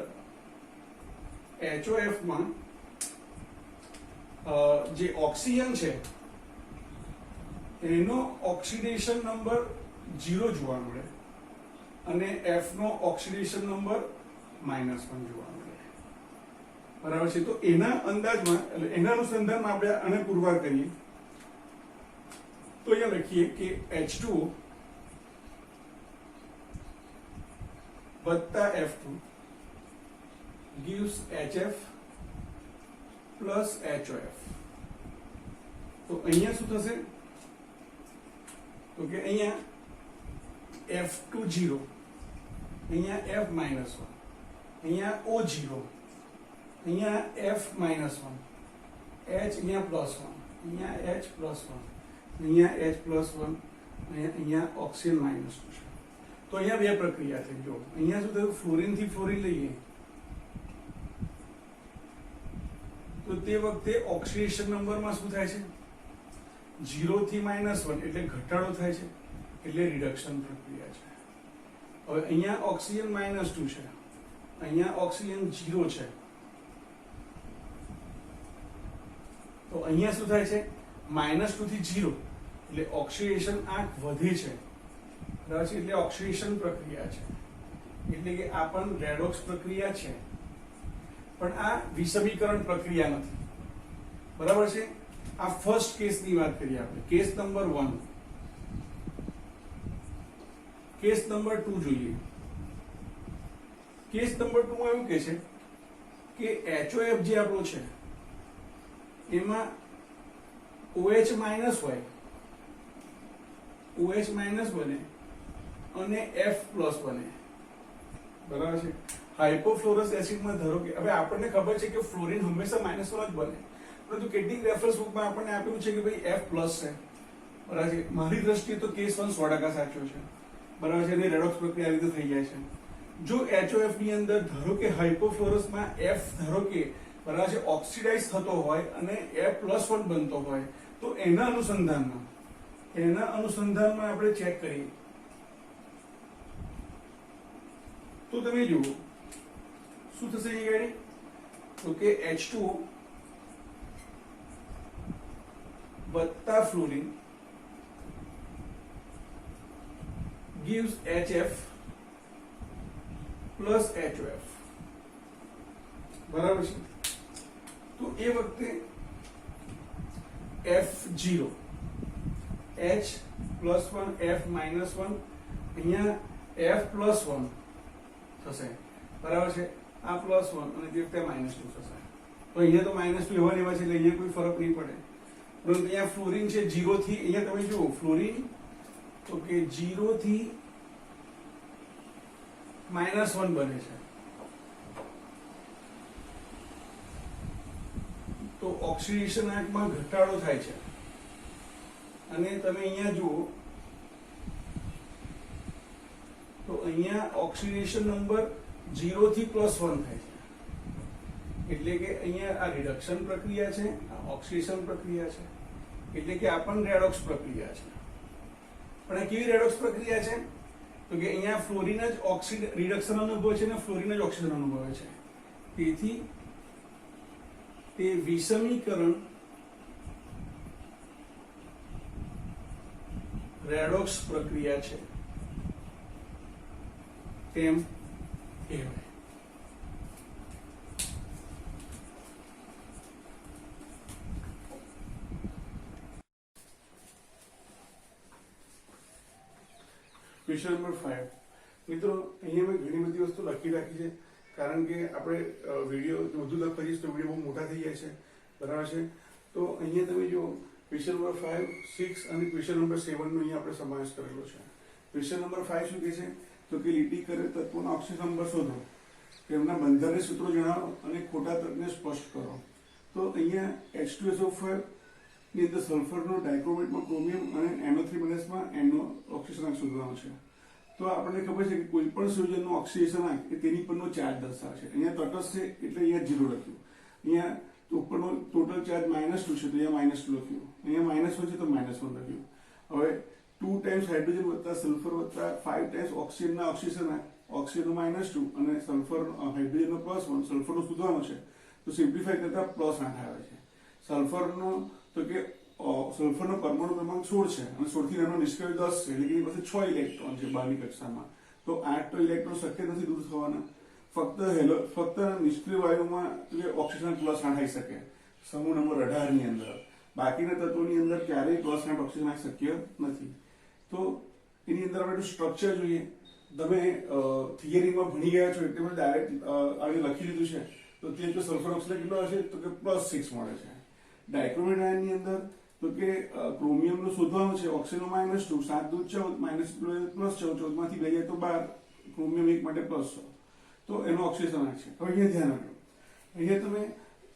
HOF માં જે ઓક્સિજન છે એનો ઓક્સિડેશન નંબર 0 જોવા મળે અને F નો ઓક્સિડેશન નંબર -1 જોવા મળે. બરાબર છે. તો એના અંદાજમાં એટલે એના અનુસંધાનમાં આપણે આને પુરવાર કરીએ તો અહીંયા લખીએ કે H2O વત્તા F2 gives HF plus HOF. તો અહીંયા શું થશે? તો કે અહીંયા F2 0, અહીંયા F -1, અહીંયા O 0, અહીંયા F -1, H અહીંયા +1, અહીંયા H +1, અહીંયા H +1, અહીંયા ઓક્સિજન -2 છે. તો અહીંયા બે પ્રક્રિયા થઈ. જો અહીંયા શું થયું? ફ્લોરિન થી ફ્લોરિન લઈએ તો તે વખતે ઓક્સિડેશન નંબરમાં શું થાય છે? 0 થી -1 એટલે ઘટાડો થાય છે, એટલે રિડક્શન પ્રક્રિયા છે. હવે અહીંયા ઓક્સિજન -2 છે, અહીંયા ઓક્સિજન 0 છે. તો અહીંયા શું થાય છે? -2 થી 0 એટલે ઓક્સિડેશન આંક વધે છે. બરાબર છે. એટલે ઓક્સિડેશન પ્રક્રિયા છે. એટલે કે આ પણ રેડોક્સ પ્રક્રિયા છે, પણ આ વિષમીકરણ પ્રક્રિયા નથી. બરાબર છે. આ ફર્સ્ટ કેસની વાત કરીએ આપણે. Case number 1. કેસ નંબર 2 જોઈએ. કેસ નંબર 2 એવું કહે છે કે HOF જે આપણો છે એમાં OH માઇનસ હોય, OH માઇનસ બને અને F પ્લસ બને. બરાબર છે. હાઇપોફ્લોરસ એસિડમાં ધારો કે હવે આપણને ખબર છે કે ફ્લોરિન હંમેશા -1 જ બને, પરંતુ કેટલીક રેફરન્સ બુકમાં આપણને આપેલું છે કે ભાઈ F પ્લસ છે. બરાબર છે. મારી દ્રષ્ટિએ તો કેસ 1 100% સાચો છે. બરાબર છે. અને રેડોક્સ પ્રક્રિયા આ રીતે થઈ જાય છે. જો HOF ની અંદર ધારો કે હાઇપોફ્લોરસમાં F ધારો કે બરાબર છે ઓક્સિડાઇઝ થતો હોય અને F+1 બનતો હોય તો એના અનુસંધાનમાં આપણે ચેક કરીએ તો તમે જુઓ શું થશે અહીંયા ગાડી. તો કે H2O વત્તા fluorine gives HF plus HOF. બરાબર છે. તો એ વખતે F0 H+1 F-1 અહીંયા F+1 થશે. બરાબર છે. આ +1 અને જે વખતે -2 થશે. તો અહીંયા તો -2 એવા લેવા છે એટલે અહીંયા કોઈ ફરક નહીં પડે. પરંતુ અહીંયા ફ્લોરિન છે 0 થી, અહીંયા તમે જુઓ ફ્લોરિન તો કે 0 થી -1 બને છે. તો ઓક્સિડેશન આંકમાં ઘટાડો થાય છે. અને તમે અહીંયા જુઓ તો અહીંયા ઓક્સિડેશન નંબર 0 થી +1 થાય છે. એટલે કે અહીંયા આ રિડક્શન પ્રક્રિયા છે, આ ઓક્સિડેશન પ્રક્રિયા છે. એટલે કે આ પણ રેડોક્સ પ્રક્રિયા છે. પણ આ કેવી રેડોક્સ પ્રક્રિયા છે? તો કે અહીંયા ફ્લોરિન જ રિડક્શન અનુભવે છે અને ફ્લોરિન જ ઓક્સિજન અનુભવે છે. તેથી તે વિષમીકરણ રેડોક્સ પ્રક્રિયા છે તેમ કહેવાય. Question number 5. મિત્રો અહીંયા મેં ઘણી બધી વસ્તુ લખી રાખી છે કારણ કે આપણે વિડીયો વધુ લખીએ તો વિડીયો બહુ મોટા થઈ જાય છે. બરાબર છે. તો અહીંયા તમે જો ક્વેશ્ચન નંબર 5, 6 અને ક્વેશ્ચન નંબર 7 નો અહીંયા આપણે સમાવેશ કરેલો છે. ક્વેશ્ચન નંબર 5 શું કહે છે? તો કે લીટી કરેલ તત્વોના ઓક્સિજન નંબર શોધો, તેમના બંધારણીય સૂત્રો જણાવો અને ખોટા તર્કને સ્પષ્ટ કરો. તો અહીંયા H2SO4 ની અંદર સલ્ફરનો, ડાયક્રોમેટમાં ક્રોમિયમ અને NO3- માં N નો ઓક્સિજન આંક શોધવાનો છે. તો આપણને ખબર છે કે કોઈ પણ સંયોજનનો ઓક્સિડેશન આંક એ તેની પરનો ચાર્જ દર્શાવે છે. અહીંયા તટસ્થ છે એટલે અહીંયા 0 લખ્યું. અહીંયા ઉપરનો ટોટલ ચાર્જ -2 છે તો અહીંયા -2 લખ્યું. અહીંયા -1 છે તો -1 લખ્યું. હવે 2 ટાઈમ્સ હાઇડ્રોજન વત્તા સલ્ફર વત્તા 5 ટાઈમ્સ ઓક્સિજનના ઓક્સિડેશન આંક, ઓક્સિજનનો -2 અને સલ્ફર હાઇડ્રોજનનો +1, સલ્ફરનો શોધવાનો છે. તો સિમ્પ્લિફાય કરતા +8 આવે છે. સલ્ફરનો તો કે સલ્ફરનો પરમાણુ ક્રમાંક 16 છે અને 16 થી નાનો નિષ્ક્રિય 10 છે. એટલે કે એ પાસે 6 ઇલેક્ટ્રોન છે બહારની કક્ષામાં. તો 8 તો ઇલેક્ટ્રોન શક્ય નથી દૂર થવાના. ફક્ત નિષ્ક્રિય વાયુમાં ઓક્સિજન +8 આવી શકે સમૂહ નંબર 18 ની અંદર. બાકીના તત્વોની અંદર ક્યારેય +8 ઓક્સિજન આવી શક્ય નથી. તો એની અંદર આપણે સ્ટ્રક્ચર જોઈએ. તમે થિયરીમાં ભણી ગયા છો એટલે મેં ડાયરેક્ટ અહીં લખી લીધું છે. તો તે જો સલ્ફર ઓક્સાઇડ કેટલો હશે તો કે +6 મળે છે. ડાયક્રોમેટ આયનની અંદર તો કે ક્રોમિયમનો શોધવાનું છે. ઓક્સિજન -2, 7 દૂધ 14, +14 માંથી 2 જાય તો 12, ક્રોમિયમ 1 માટે +6. તો એનો ઓક્સિજન આંક છે. હવે અહીંયા ધ્યાન આપજો. અહીંયા તમે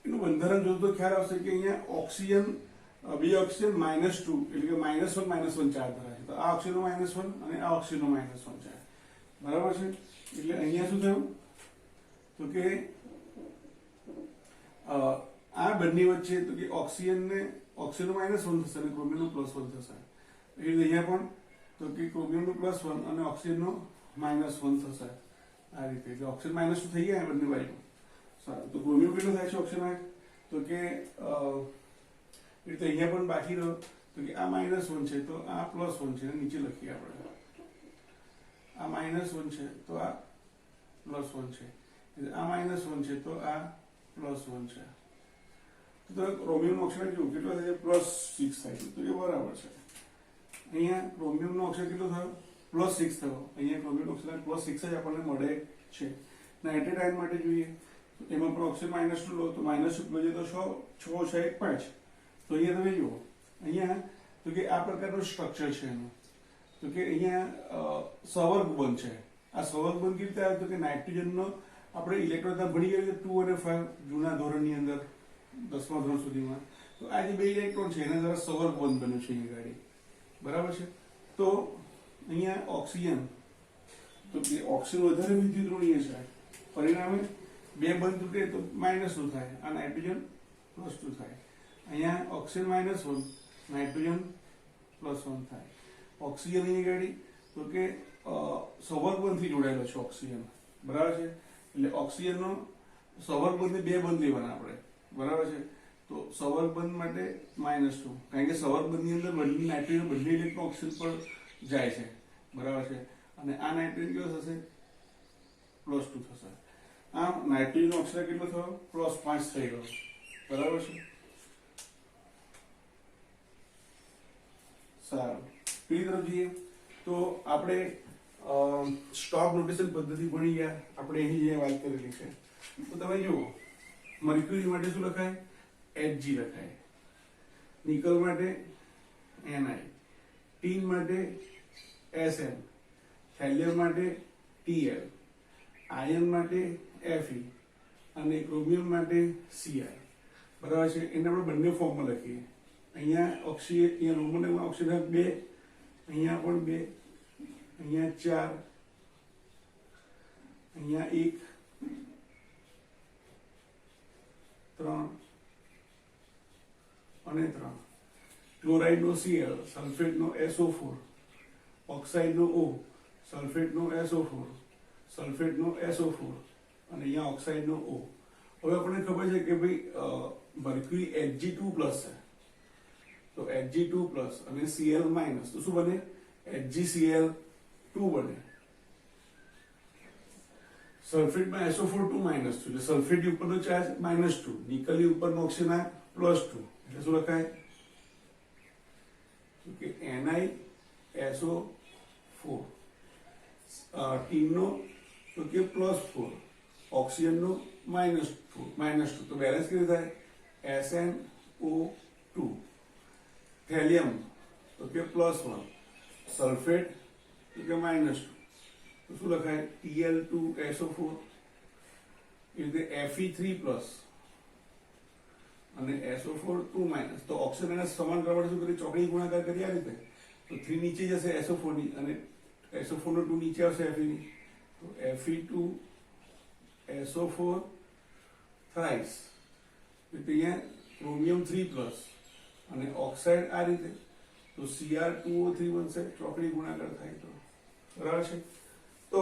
એનું બંધારણ જોજો તો ખ્યાલ આવશે કે અહીંયા ઓક્સિજન બે ઓક્સિજન -2 એટલે કે -1 ચાર્જ ધરાવે છે. તો આ ઓક્સિજનનો -1 અને આ ઓક્સિજનનો -1 છે. બરાબર છે. એટલે અહીંયા શું થયું તો કે આ બંને વચ્ચે તો કે ઓક્સિજનનો -1 થશે અને ક્રોમિયમનો +1 થશે. એટલે અહીંયા પણ તો કે ક્રોમિયમનો +1 અને ઓક્સિજનનો -1 થશે. આ રીતે એટલે ઓક્સિજન -2 થઈ ગયા બંને બાજુ. સારું. તો ક્રોમિયમ કેટલો થાય છે ઓક્સિજન આંક? તો કે રીતે અહીંયા પણ બાકી રહ્યો તો કે આ -1 છે તો આ +1 છે. નીચે લખીએ આપણે. આ -1 છે તો આ +1 છે, આ -1 છે તો આ +1 છે. તો ક્રોમિયમનો અક્ષર કેવું કેટલો થાય છે? +6 થાય છે. તો એ બરાબર છે. અહીંયા ક્રોમિયમનો અક્ષર કેટલો થયો? +6 થયો. અહીંયા ક્રોમિયમનો અક્ષર +6 જ આપણને મળે છે. નાઇટ્રેટ આયન માટે જોઈએ તો એમાં પણ અક્ષર -2 લો તો -2 લો તો 6 6 1 5. તો અહીંયા તમે જુઓ અહીંયા તો કે આ પ્રકારનું સ્ટ્રક્ચર છે એનું. તો કે અહીંયા સવર્ગ બંધ છે. આ સવર્ગ બંધ કેવી રીતે આવે? તો કે નાઇટ્રોજનનો આપણે ઇલેક્ટ્રોન ભણી ગયા 2 અને 5 જૂના ધોરણની અંદર 10મા ધોરણ સુધીમાં. તો આ જે 2 ઇલેક્ટ્રોન છે એના દ્વારા સવર્ગ બંધ બન્યું છે અહીંયા ગાડી. બરાબર છે. તો અહીંયા ઓક્સિજન તો કે ઓક્સિજન વધારે વિદ્યુત ઋણીય છે, પરિણામે 2 બંધ તૂટે તો -2 થાય, આ નાઇટ્રોજન +2 થાય. અહીંયા ઓક્સિજન -1, નાઇટ્રોજન +1 થાય. ઓક્સિજન ની ગાડી તો કે સંવર્ગબંધથી જોડાયેલો છે ઓક્સિજન. બરાબર છે. એટલે ઓક્સિજનનો સંવર્ગબંધને 2 બંધ લેવાના આપણે. બરાબર છે. તો સંવર્ગબંધ માટે -2, કારણ કે સંવર્ગબંધની અંદર બંને નાઇટ્રોજન બંને ઇલેક્ટ્રોન ઓક્સિજન પર જાય છે. બરાબર છે. અને આ નાઇટ્રોજન કેવો થશે? +2 થશે. આમ નાઇટ્રોજનનો અક્ષર કેટલો થયો? +5 થઈ ગયો. બરાબર છે. સારું, બીજી તરફ જઈએ તો આપણે સ્ટોક નોટેશન પદ્ધતિ ભણી ગયા. આપણે એની જે વાત કરેલી છે તો તમે જુઓ, મર્ક્યુરી માટે શું લખાય? Hg લખાય. નિકલ માટે Ni, ટીન માટે Sn, થેલિયમ માટે Tl, આયર્ન માટે Fe અને ક્રોમિયમ માટે Ci. બરાબર છે. એને આપણે બંને ફોર્મમાં લખીએ. અહીંયા ઓક્સિજન, અહીંયા રોમન ઓક્સિજન 2, અહીંયા પણ 2, અહીંયા 4, અહીંયા 1, 3 અને 3. ક્લોરાઇડનો Cl, સલ્ફેટનો SO4, ઓક્સાઇડનો O, સલ્ફેટનો SO4, સલ્ફેટનો SO4 અને અહીંયા ઓક્સાઇડનો O. હવે આપણને ખબર છે કે ભાઈ મર્ક્યુરી Hg2+ છે. તો Hg2+ અને Cl- તો શું બને? HgCl2 બને. સલ્ફેટમાં SO4 2 -2 એટલે સલ્ફેટ ઉપરનો ચાર્જ -2, નિકલની ઉપરનો ઓક્સિજન +2 એટલે શું લખાય? તો કે NiSO4. ટીનનો તો કે +4, ઓક્સિજનનો -2. તો બેલેન્સ કેવી થાય? SnO2. થેલિયમ તો કે +1, સલ્ફેટ તો કે -2. તો શું લખાય? Tl2SO4. એ રીતે Fe3+ અને SO4 2-. તો ઓક્સિજન અને સમાન પ્રમાણે શું કરી? ચોકડી ગુણાકાર કરી આ રીતે. તો 3 નીચે જશે SO4 ની અને SO4 નો 2 નીચે આવશે Fe ની. તો Fe2SO4 થ્રાઇસ. તો અહીંયા ક્રોમિયમ 3+ અને ઓક્સાઇડ આ રીતે. તો Cr2O3 બનશે, ચોકડી ગુણાકાર થાય તો. બરાબર છે. તો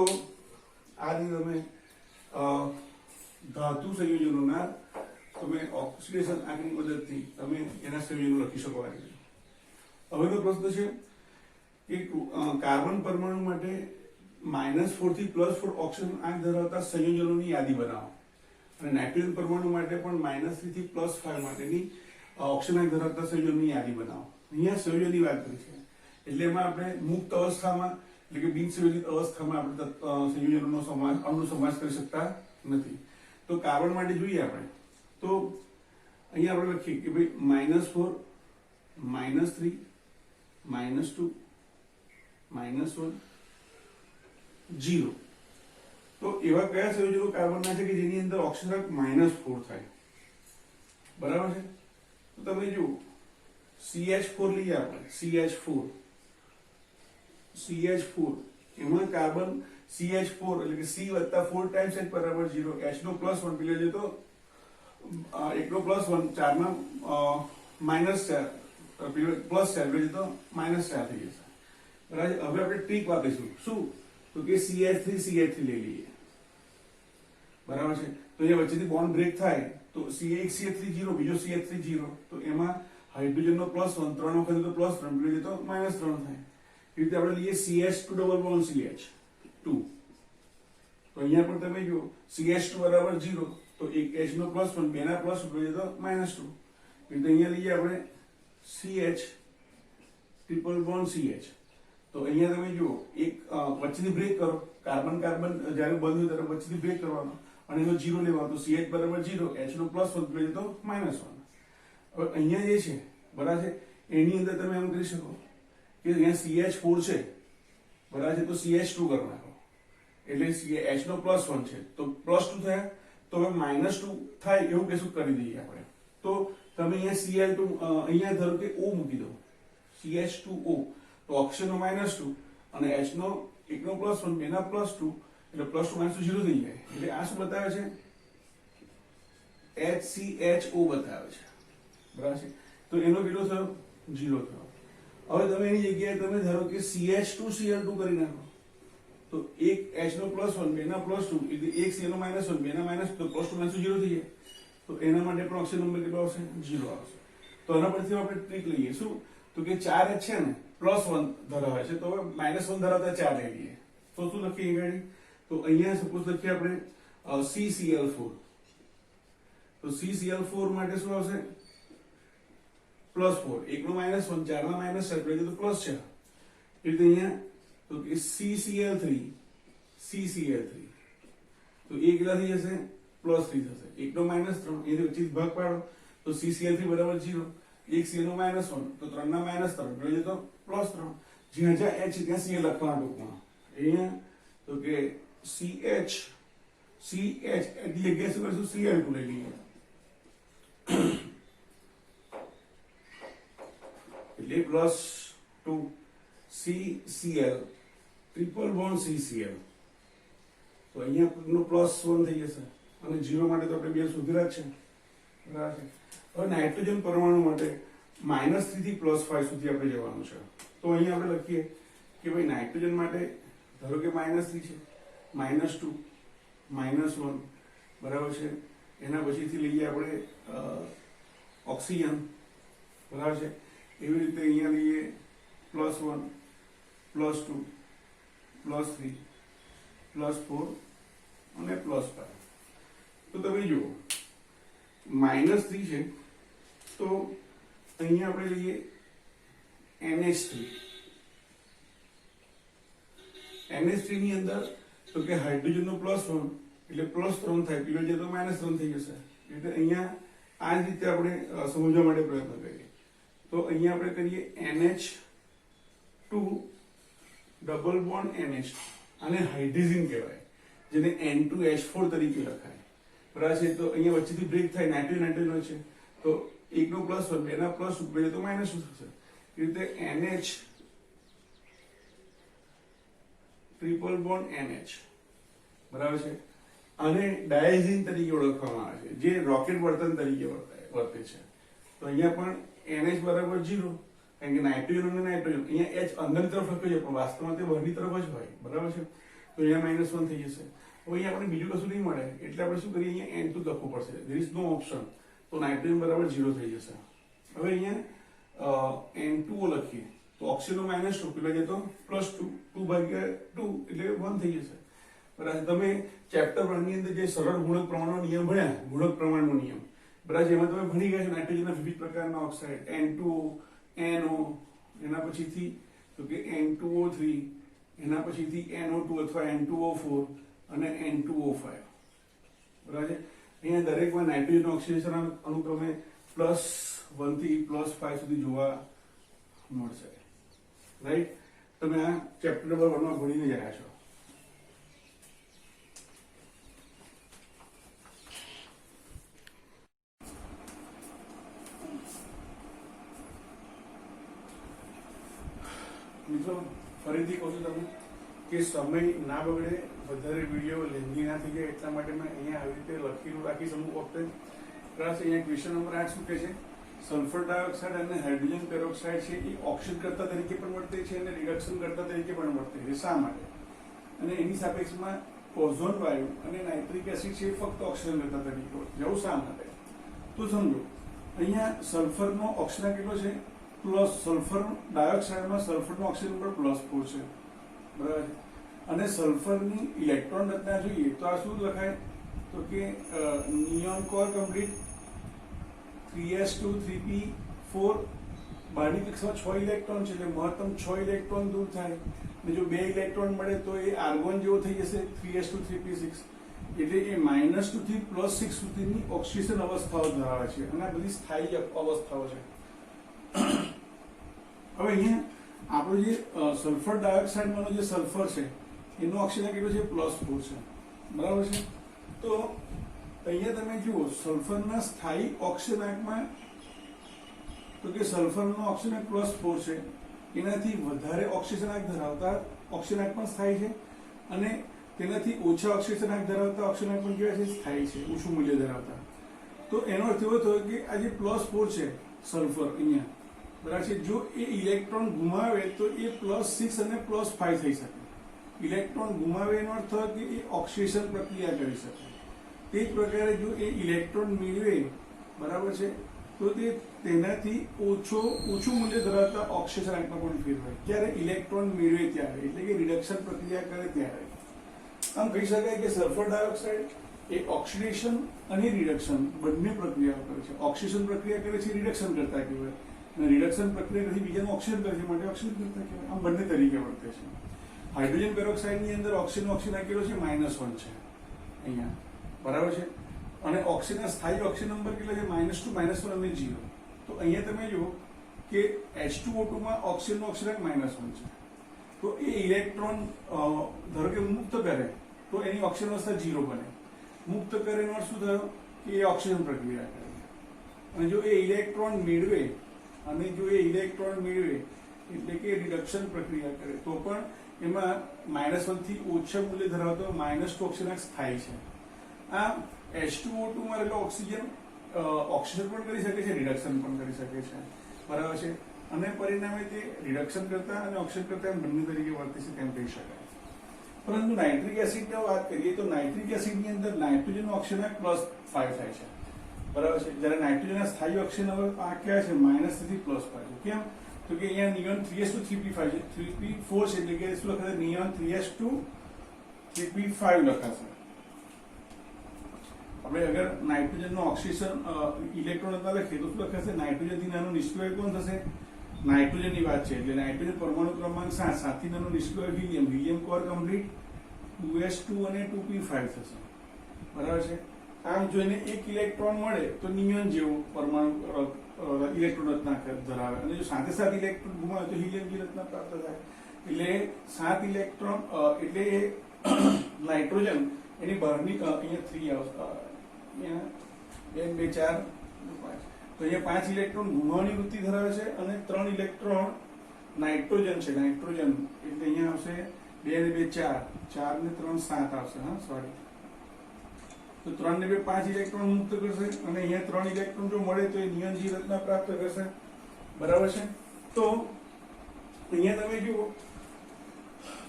આ રીતે તમે ધાતુ સંયોજનોના તમે ઓક્સિડેશન આંકની મદદથી તમે એના સંયોજનો લખી શકો. હવેનો પ્રશ્ન છે કે કાર્બન પરમાણુ માટે -4 થી +4 ઓક્સિજન આંક ધરાવતા સંયોજનોની યાદી બનાવો. અને નાઇટ્રોજન પરમાણુ માટે પણ -3 થી +5 માટેની ઓક્સિજન આંક ધરાવતા સંયોજનોની યાદી બનાવો. અહીંયા સંયોજનની વાત કરી છે એટલે એમાં આપણે મુક્ત અવસ્થામાં એટલે કે બિન સંયોજિત અવસ્થામાં આપણે સંયોજનોનો અણુનો સમાવેશ કરી શકતા નથી. તો કાર્બન માટે જોઈએ આપણે તો અહીંયા આપણે લખીએ કે ભાઈ -4, -3, -2, -1, 0. તો એવા કયા સંયોજનો કાર્બનના છે કે જેની અંદર ઓક્સિજન -4 થાય? બરાબર છે. તો તમે જુઓ CH4 લઈએ આપણે. CH4 એમાં કાર્બન CH4 એટલે કે C + 4 ટાઈમ્સ H = 0. H નો +1 પેલે છે તો 1 નો +1 4 ના -4 +4 એટલે તો -4 થઈ જશે. બરાબર. હવે આપણે ટ્રીક વાપરીશું. શું? તો કે CH3 લઈ લઈએ. બરાબર છે. તો એ વચ્ચેથી બોન્ડ બ્રેક થાય તો CH3 0, બીજો CH3 0. તો એમાં હાઇડ્રોજનનો +1 3 વખત તો +3 એટલે તો -3 થાય. એ રીતે આપણે લઈએ CH2 ડબલ બોન્ડ CH2. તો અહીંયા પણ તમે જુઓ CH2 બરાબર 0, તો એક H નો +1, બેના પ્લસ જોઈએ તો -2, એટલે અહીંયા લઈએ આપણે CH ટ્રિપલ બોન્ડ CH. તો અહીંયા તમે જુઓ એક વચ્ચેથી બ્રેક કરો, કાર્બન કાર્બન જ્યારે બંધ હોય ત્યારે વચ્ચેથી બ્રેક કરવાનો અને એનો 0 લેવાનો, તો CH બરાબર 0, H નો +1 જોઈએ તો -1. હવે અહીંયા જે છે બરાબર છે એની અંદર તમે એમ કરી શકો કે અહીંયા CH4 છે બરાબર છે, તો CH2 કરી નાખો, એટલે H નો +1 છે તો +2 થયા, તો હવે -2 થાય એવું કશું કરી દઈએ આપણે. તો તમે અહીંયા Cl2 અહીંયા ધારો કે O મૂકી દો, CH2O, તો ઓક્સિજનનો -2 અને H નો એકનો +1, બેના +2, એટલે +2 -2 0 થઈ જાય. એટલે આ શું બતાવે છે? HCHO બતાવે છે બરાબર છે. તો એનો કેટલો થયો? 0 થયો. હવે તમે એની જગ્યાએ તમે ધારો કે CH2Cl2 કરી નાખો, તો એક H નો +1, બેના +2, એટલે એક Cl નો -1, બેના -2, તો +2 -2 0 થઈ જાય. તો એના માટે પણ ઓક્સિજન નંબર કેટલો આવશે? 0 આવશે. તો આના પરથી આપણે ટ્રીક લઈએ. શું? તો કે 4H છે ને +1 ધરાવે છે, તો હવે -1 ધરાવતા 4 લઈ લઈએ. તો શું લખીએ ગાડી? તો અહીંયા સપોઝ લખીએ આપણે CCl4. તો CCl4 માટે શું આવશે? +4, એકનો -1, 4 ના -4 એટલે તો પ્લસ છે, એટલે અહીંયા તો કે CCl3, તો એ કેટલા થઈ જશે? +3 થશે. એકનો -3, એની વચ્ચે ભાગ પાડો, તો CCl3 બરાબર 0, એક Cl નો -1, તો 3 ના -3 એટલે તો +3. જ્યાં જ્યાં H ત્યાં Cl લખવાના ટૂંકમાં. અહીંયા તો કે CH એટલી જગ્યાએ શું કરીશું? Cl2 લઈ લઈએ, એટલે +2 CCl ટ્રિપલ બોન્ડ CCl. તો અહીંયા નો +1 થઈ જશે અને 0 માટે તો આપણે બે સુધીરા જ છે બરાબર છે. હવે નાઇટ્રોજન પરમાણુ માટે -3 થી +5 સુધી આપણે જવાનું છે. તો અહીંયા આપણે લખીએ કે ભાઈ નાઇટ્રોજન માટે ધારો કે -3 છે, -2, -1 બરાબર છે. એના પછીથી લઈએ આપણે ઓક્સિજન બરાબર છે. એવી રીતે અહીંયા લઈએ +1, +2, +3, +4 અને +5. તો તમે જુઓ -3 છે, તો અહીંયા આપણે લઈએ NH3. NH3 ની અંદર તો કે હાઇડ્રોજન નો +1 એટલે +3 થાય, પીલો જે તો -3 થઈ જશે. એટલે અહીંયા આ જ રીતે આપણે સમજવા માટે પ્રયત્ન કરીએ. તો અહીંયા આપણે કરીએ NH2 ડબલ બોન્ડ NH, આને હાઇડ્રોજન કહેવાય, જેને N2H4 તરીકે લખાય બરાબર છે. તો અહીંયા વચ્ચેથી બ્રેક થાય, નાઇટ્રોજન છે, તો એકનો +1, બેના +2 બે તો -2 થશે. એ રીતે NH ટ્રિપલ બોન્ડ NH બરાબર છે. અને ડાયઝીન તરીકે ઓળખવામાં આવે છે, જે રોકેટ વર્તન તરીકે વર્તે છે. તો અહીંયા પણ NH બરાબર 0, કારણ કે નાઇટ્રોજન અને નાઇટ્રોજન, અહીંયા H અંદરની તરફ લખ્યો છે પણ વાસ્તવમાં તે બહારની તરફ જ હોય બરાબર છે. તો અહીંયા -1 થઈ જશે. હવે અહીંયા આપણે બીજું કશું નહીં મળે, એટલે આપણે શું કરીએ? અહીંયા N2 લખવું પડશે, there is no option. તો નાઇટ્રોજન બરાબર 0 થઈ જશે. હવે અહીંયા N2O લખીએ, તો ઓક્સિજન નો -2, પેલા જે તો +2, 2/2 એટલે 1 થઈ જશે બરાબર. તમે ચેપ્ટર 1 ની અંદર જે સરળ ગુણક પ્રમાણનો નિયમ ભણ્યા, ગુણક પ્રમાણનો નિયમ બરાબર, જેમાં તમે ભણી ગયા છો નાઇટ્રોજનના વિવિધ પ્રકારના ઓક્સાઇડ, N2O, NO, એના પછીથી તો કે N2O3, એના પછીથી NO2 અથવા N2O4 અને N2O5 બરાબર છે. અહીંયા દરેકમાં નાઇટ્રોજન ઓક્સિડેશન અનુક્રમે +1 થી +5 સુધી જોવા મળશે રાઈટ. તમે આ ચેપ્ટર નંબર 1 માં ભણીને જ આવ્યા છો. મિત્રો ફરીથી કહું છું તમને કે સમય ના બગડે, વધારે વિડીયો લેન્ધી ના થઈ જાય, એટલા માટે મેં અહીંયા આવી રીતે લખેલું રાખીશ અમુક વખતે. પ્લસ અહીંયા ક્વેશ્ચન નંબર 8 શું કહે છે? સલ્ફર ડાયોક્સાઇડ અને હાઇડ્રોજન પેરોક્સાઇડ છે એ ઓક્સિડ કરતા તરીકે પણ વર્તે છે અને રિડક્શન કરતા તરીકે પણ વર્તે છે. શા માટે? અને એની સાપેક્ષમાં ઓઝોન વાયુ અને નાઇટ્રિક એસિડ છે ફક્ત ઓક્સિજન કરતા તરીકે વર્તે. જવું શા માટે? તો સમજો અહીંયા સલ્ફરનો ઓક્સિજન કેટલો છે? પ્લસ. સલ્ફર ડાયોક્સાઇડમાં સલ્ફરનો ઓક્સિજન નંબર +4 છે બરાબર છે. અને સલ્ફરની ઇલેક્ટ્રોન રચના જોઈએ તો આ શું લખાય તો કે neon core complete 3s2 3p4 બહારની કક્ષામાં 6 ઇલેક્ટ્રોન છે એટલે મહત્તમ 6 ઇલેક્ટ્રોન દૂર થાય અને જો 2 ઇલેક્ટ્રોન મળે તો એ આર્ગોન જેવો થઈ જશે 3s2 3p6 એટલે એ -2 થી +6 સુધીની ઓક્સિડેશન અવસ્થાઓ ધરાવે છે અને આ બધી સ્થાયી અવસ્થાઓ છે. હવે અહીંયા આપણો જે સલ્ફર ડાયોક્સાઇડમાંનો જે સલ્ફર છે એનો ઓક્સિજન કેટલો છે +4 છે, બરાબર છે. તો અહીંયા તમે જુઓ સલ્ફરના સ્થાયી ઓક્સિજનાંકમાં તો કે સલ્ફરનો ઓક્સિજનાંક +4 છે, એનાથી વધારે ઓક્સિજનાંક ધરાવતા ઓક્સિજનાંક પણ સ્થાયી છે અને તેનાથી ઓછા ઓક્સિજનાંક ધરાવતા ઓક્સિજનાંક પણ કેવા છે સ્થાયી છે, ઓછું મૂલ્ય ધરાવતા. તો એનો અર્થ એવો થયો કે આ જે +4 છે સલ્ફર અહીંયા, બરાબર છે, જો એ ઇલેક્ટ્રોન ગુમાવે તો એ +6 અને +5 થઈ શકે. ઇલેક્ટ્રોન ગુમાવે એનો અર્થ કે એ ઓક્સિડેશન પ્રક્રિયા કરી શકે. તે જ પ્રકારે જો એ ઇલેક્ટ્રોન મેળવે, બરાબર છે, તો તે તેનાથી ઓછું મૂલ્ય ધરાવતા ઓક્સિજનાંકમાં પણ ફેરવાય. ત્યારે ઇલેક્ટ્રોન મેળવે ત્યારે, એટલે કે રિડક્શન પ્રક્રિયા કરે ત્યારે. આમ કહી શકાય કે સલ્ફર ડાયોક્સાઇડ એ ઓક્સિડેશન અને રિડક્શન બંને પ્રક્રિયાઓ કરે છે. ઓક્સિડેશન પ્રક્રિયા કરે છે, રિડક્શન કરતા કહેવાય, અને રિડક્શન પ્રક્રિયા કરી બીજાનું ઓક્સિજન કરે છે માટે ઓક્સિજન કરતા કહેવાય. આમ બંને તરીકે વર્તે છે. હાઇડ્રોજન પેરોક્સાઇડની અંદર ઓક્સિજન કેટલો છે -1 છે અહીંયા, બરાબર છે, અને ઓક્સિજન સ્થાયી ઓક્સિજન નંબર કેટલા છે -2 -1 અને 0. તો અહીંયા તમે જુઓ કે H2O2 માં ઓક્સિજનનો ઓક્સિજનાંક -1 છે. તો એ ઇલેક્ટ્રોન ધારો કે મુક્ત કરે તો એની ઓક્સિજન અવસ્થા 0 બને. મુક્ત કરે એનો અર્થ શું થયો કે એ ઓક્સિજન પ્રક્રિયા કરે. અને જો એ ઇલેક્ટ્રોન મેળવે એટલે કે રિડક્શન પ્રક્રિયા કરે તો પણ એમાં -1 થી ઓછા મૂલ્ય ધરાવતો -2 ઓક્સિજનાંક સ્થાયી છે. આ H2O2 માં રહેલો ઓક્સિજન ઓક્સિજન પણ કરી શકે છે, રિડક્શન પણ કરી શકે છે, બરાબર છે, અને પરિણામે તે રિડક્શન કરતા અને ઓક્સિજન કરતા એમ બંને તરીકે વર્તે છે તેમ કહી શકાય. પરંતુ નાઇટ્રિક એસિડની વાત કરીએ તો નાઇટ્રિક એસિડની અંદર નાઇટ્રોજનનો ઓક્સિજનાંક +5 થાય છે, બરાબર છે, જ્યારે નાઇટ્રોજનના સ્થાયી ઓક્સિજન હવે આ કયા છે -3 થી +5 છે. કેમ તો કે અહીંયા નિયોન 3s2 3p5 છે, 3p4 છે, એટલે કે શું લખાશે નિયોન 3s2 3p5 લખાશે. આપણે અગર નાઇટ્રોજનનો ઓક્સિજન ઇલેક્ટ્રોન હતા લખીએ તો શું લખાશે નાઇટ્રોજનથી નાનો નિષ્ક્રિય કોણ થશે, નાઇટ્રોજનની વાત છે એટલે નાઇટ્રોજન પરમાણુ ક્રમાંક 7 થી નાનો નિષ્ક્રિય હિલિયમ કોર કમ્પ્લીટ 2s2 અને 2p5 થશે, બરાબર છે. આમ જોઈને એક ઇલેક્ટ્રોન મળે તો નિયોન જેવું પરમાણુ ઇલેક્ટ્રોન રચના ધરાવે અને જો સાથે ઇલેક્ટ્રોન ગુમાવે તો હિલિયમ જેવી રચના પ્રાપ્ત થાય. એટલે 7 ઇલેક્ટ્રોન એટલે નાઇટ્રોજન એની બહારની અહીંયા 3 અહીંયા 1 2 4 5 તો અહીંયા 5 ઇલેક્ટ્રોન ગુમાવવાની વૃત્તિ ધરાવે છે અને 3 ઇલેક્ટ્રોન નાઇટ્રોજન છે, નાઇટ્રોજન એટલે અહીંયા આવશે 2 ને 2 4 4 ને 3 7 આવશે. હા સોરી, તો 3 ને 2 5 ઇલેક્ટ્રોન મુક્ત કરશે અને અહીંયા 3 ઇલેક્ટ્રોન જો મળે તો એ નિયોન જેવી રચના પ્રાપ્ત કરશે, બરાબર છે. તો અહીંયા તમે જુઓ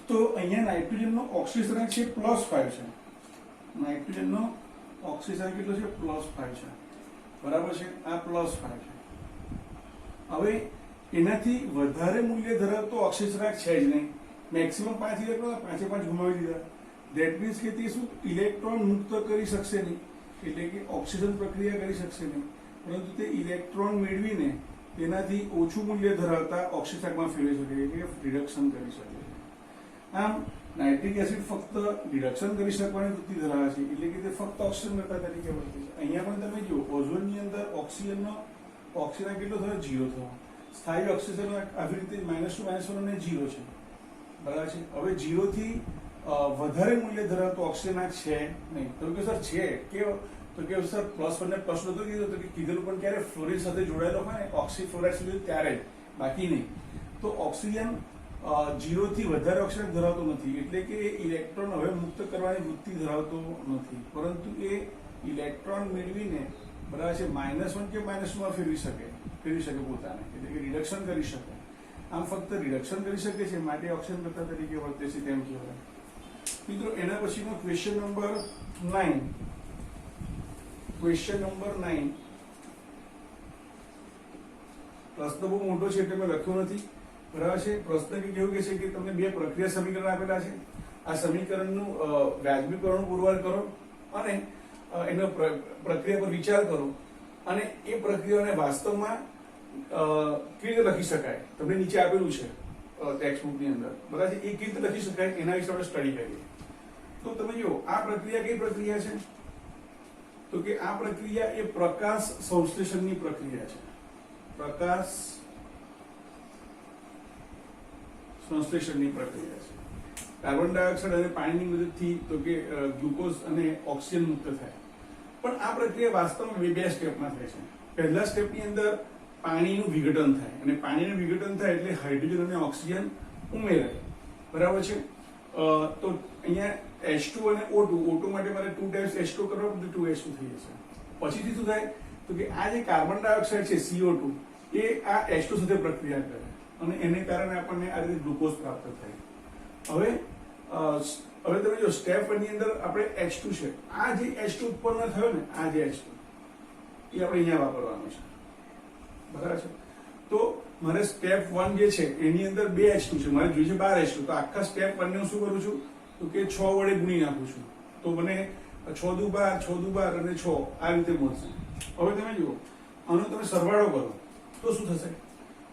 તો અહીંયા નાઇટ્રોજનનો ઓક્સિજનાંક છે +5 છે, નાઇટ્રોજનનો ઓક્સિજન કેટલો છે +5 છે, બરાબર છે, આ +5 છે. હવે એનાથી વધારે મૂલ્ય ધરાવતો ઓક્સિજનાંક છે જ નહીં, મેક્સિમમ 5 ઇલેક્ટ્રોન 5 ગુમાવી દીધા. ધેટ મીન્સ કે તે શું ઇલેક્ટ્રોન મુક્ત કરી શકશે નહીં, એટલે કે ઓક્સિજન પ્રક્રિયા કરી શકશે નહીં, પરંતુ તે ઇલેક્ટ્રોન મેળવીને તેનાથી ઓછું મૂલ્ય ધરાવતા ઓક્સિજનાંકમાં ફેરવી શકે, એટલે રિડક્શન કરી શકે છે. આમ નાઇટ્રિક એસિડ ફક્ત રિડક્શન કરી શકવાની વૃત્તિ ધરાવે છે, એટલે કે તે ફક્ત ઓક્સિજન કરતા તરીકે વર્તે છે. અહીંયા પણ તમે જુઓ ઓઝોનની અંદર ઓક્સિજનનો ઓક્સિજન કેટલો થયો 0 થયો, સ્થાયી ઓક્સિજન આવી રીતે -2 -1 અને 0 છે, બરાબર છે. હવે 0 થી વધારે મૂલ્ય ધરાવતો ઓક્સિજનાંક છે નહીં. તો કે સર છે કેવો, તો કે સર +1 ને +2 નતો કીધું, તો કે કીધેલું પણ ક્યારે ફ્લોરિન સાથે જોડાયેલો હોય ને ઓક્સીફ્લોરાઇડ સુધી ત્યારે જ, બાકી નહીં. તો ઓક્સિજન 0 થી વધારે ઓક્સિજન ધરાવતો નથી, એટલે કે ઇલેક્ટ્રોન હવે મુક્ત કરવાની વૃત્તિ ધરાવતો નથી, પરંતુ એ ઇલેક્ટ્રોન મેળવીને, બરાબર છે, -1 કે -2 માં ફેરવી શકે પોતાને, એટલે કે રિડક્શન કરી શકે. આમ ફક્ત રિડક્શન કરી શકે છે માટે ઓક્સિજન કરતા તરીકે વર્તે છે તેમ કહેવાય. મિત્રો એના પછીનો ક્વેશ્ચન નંબર 9. ક્વેશ્ચન નંબર 9 પ્રશ્ન બહુ મોટો છે એટલે મેં લખ્યો નથી, બરાબર છે. પ્રશ્ન કેવું કે છે કે તમને 2 પ્રક્રિયા સમીકરણ આપેલા છે આ સમીકરણનું વ્યાજબીકરણ પુરવાર કરો અને એનો પ્રક્રિયા પર વિચાર કરો અને એ પ્રક્રિયાને વાસ્તવમાં કેવી રીતે લખી શકાય તમને નીચે આપેલું છે ટેક્સ્ટ બુકની અંદર બરાબર છે. એ કેવી રીતે લખી શકાય એના વિશે આપણે સ્ટડી કરીએ. તો તમે જુઓ આ પ્રક્રિયા કઈ પ્રક્રિયા છે તો કે આ પ્રક્રિયા એ પ્રકાશ સંશ્લેષણની પ્રક્રિયા છે. પ્રકાશ સંશ્લેષણની પ્રક્રિયા છે. કાર્બન ડાયોક્સાઇડ અને પાણીની મદદથી તો કે ગ્લુકોઝ અને ઓક્સિજન મુક્ત થાય. પણ આ પ્રક્રિયા વાસ્તવમાં બે સ્ટેપમાં થાય છે. પહેલા સ્ટેપની અંદર પાણીનું વિઘટન થાય અને પાણીનું વિઘટન થાય એટલે હાઇડ્રોજન અને ઓક્સિજન ઉમેરાય. બરાબર છે. તો અહીંયા H2 અને O2 માટે મારે 2 ટાઈમ્સ H2 કરવા પડે 2H2 થઈ જશે. પછીથી શું થાય તો કે આ જે કાર્બન ડાયોક્સાઇડ છે CO2 એ આ H2 સાથે પ્રક્રિયા કરે અને એને કારણે આપણને આ રીતે ગ્લુકોઝ પ્રાપ્ત થાય. હવે તમે જો સ્ટેપ 1 ની અંદર આપણે H2 છે, આ જે H2 ઉત્પન્ન થયો ને આ જે H2 એ આપણે અહીંયા વાપરવાનું છે. બરાબર છે. તો મારે સ્ટેપ 1 જે છે એની અંદર 2 H2 છે, મારે જોઈએ છે 12 H2. તો આખા સ્ટેપ 1 ને હું શું કરું છું તો કે 6 વડે ગુણી નાખું છું. તો મને 6 દુ 12 6 દુ 12 અને 6 આ રીતે મળશે. હવે તમે જુઓ આનો તમે સરવાળો કરો તો શું થશે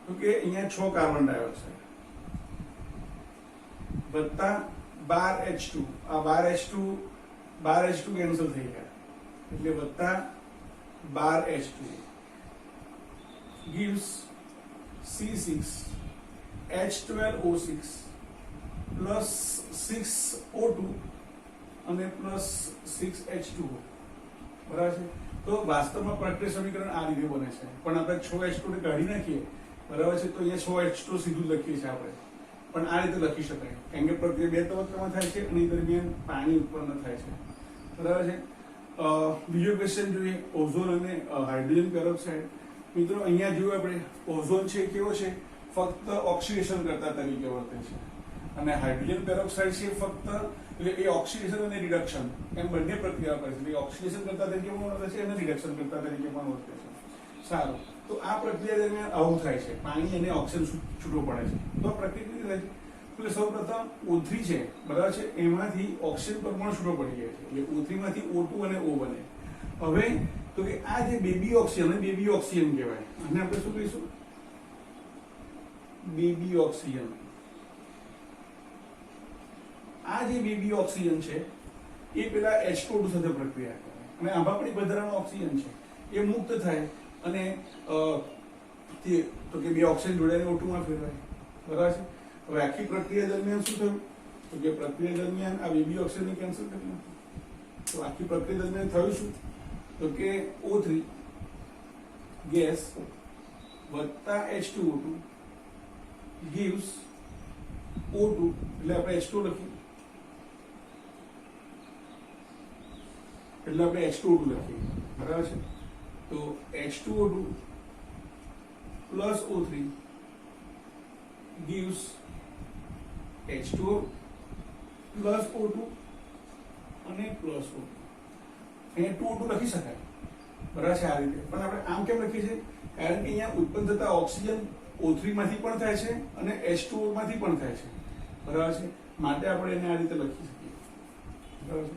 તો કે અહીંયા 6 કાર્બન ડાયોક્સાઇડ વત્તા 12 H2. આ 12 H2 કેન્સલ થઈ ગયા એટલે વત્તા 12 H2 gives C6 H12O6 plus 6O2 અને plus 6H2O. બરાબર છે. તો વાસ્તવમાં પ્રક્રિયા સમીકરણ આ રીતે બને છે. પણ આપણે 6H2 ને કાઢી નાખીએ બરાબર છે તો અહીંયા 6H2 સીધું લખીએ છીએ આપણે. પણ આ રીતે લખી શકાય કારણ કે પ્રક્રિયા બે તબક્કામાં થાય છે અને દરમિયાન પાણી ઉત્પન્ન થાય છે. બરાબર છે. બીજો ક્વેશ્ચન જોઈએ ઓઝોન અને હાઇડ્રોજન પેરોક્સાઇડ. મિત્રો અહીંયા જોયું આપણે ઓઝોન છે કેવો છે ફક્ત ઓક્સિડેશન કરતા તરીકે વર્તે છે અને હાઇડ્રોજન પેરોક્સાઇડ છે ફક્ત એટલે એ ઓક્સિડેશન અને રિડક્શન એમ બંને પ્રક્રિયા કરે છે. ઓક્સિડેશન કરતા તરીકે પણ વર્તે છે અને રિડક્શન કરતા તરીકે પણ વર્તે છે. સારું. તો આ પ્રક્રિયા દરમિયાન આવું થાય છે પાણી અને ઓક્સિજન છૂટો પડે છે. તો આ પ્રક્રિયા કેવી થાય છે તો સૌપ્રથમ O3 છે બરાબર છે એમાંથી ઓક્સિજન પરમાણુ છૂટો પડી જાય છે એટલે O3 માંથી O2 અને O બને. હવે તો કે આ જે બેબી ઓક્સિજન કહેવાય અને આપણે શું કહીશું બેબી ઓક્સિજન. આ જે બેબી ઓક્સિજન છે એ પેલા H2O2 સાથે પ્રક્રિયા કરે અને આમાં પણ વધારાનો ઓક્સિજન છે એ મુક્ત થાય અને તો કે બે ઓક્સિજન જોડાઈને O2 માં ફેરવાય. બરાબર છે. હવે આખી પ્રક્રિયા દરમિયાન શું થયું તો કે પ્રક્રિયા દરમિયાન આ બેબી ઓક્સિજન કેન્સલ કરી નાખ્યું. તો આખી પ્રક્રિયા દરમિયાન થયું શું તો કે O3 ગેસ વત્તા H2O2 gives O2 એટલે આપણે H2 લખીએ એટલે આપણે H2O2 લખીએ. બરાબર છે. તો H2O2 plus O3 gives H2O plus O2 અને plus O2. અહીંયા 2O2 લખી શકાય. બરાબર છે આ રીતે. પણ આપણે આમ કેમ લખીએ છીએ કારણ કે અહીંયા ઉત્પન્ન થતા ઓક્સિજન O3 માંથી પણ થાય છે અને H2O માંથી પણ થાય છે. બરાબર છે. માટે આપણે એને આ રીતે લખી શકીએ. બરાબર છે.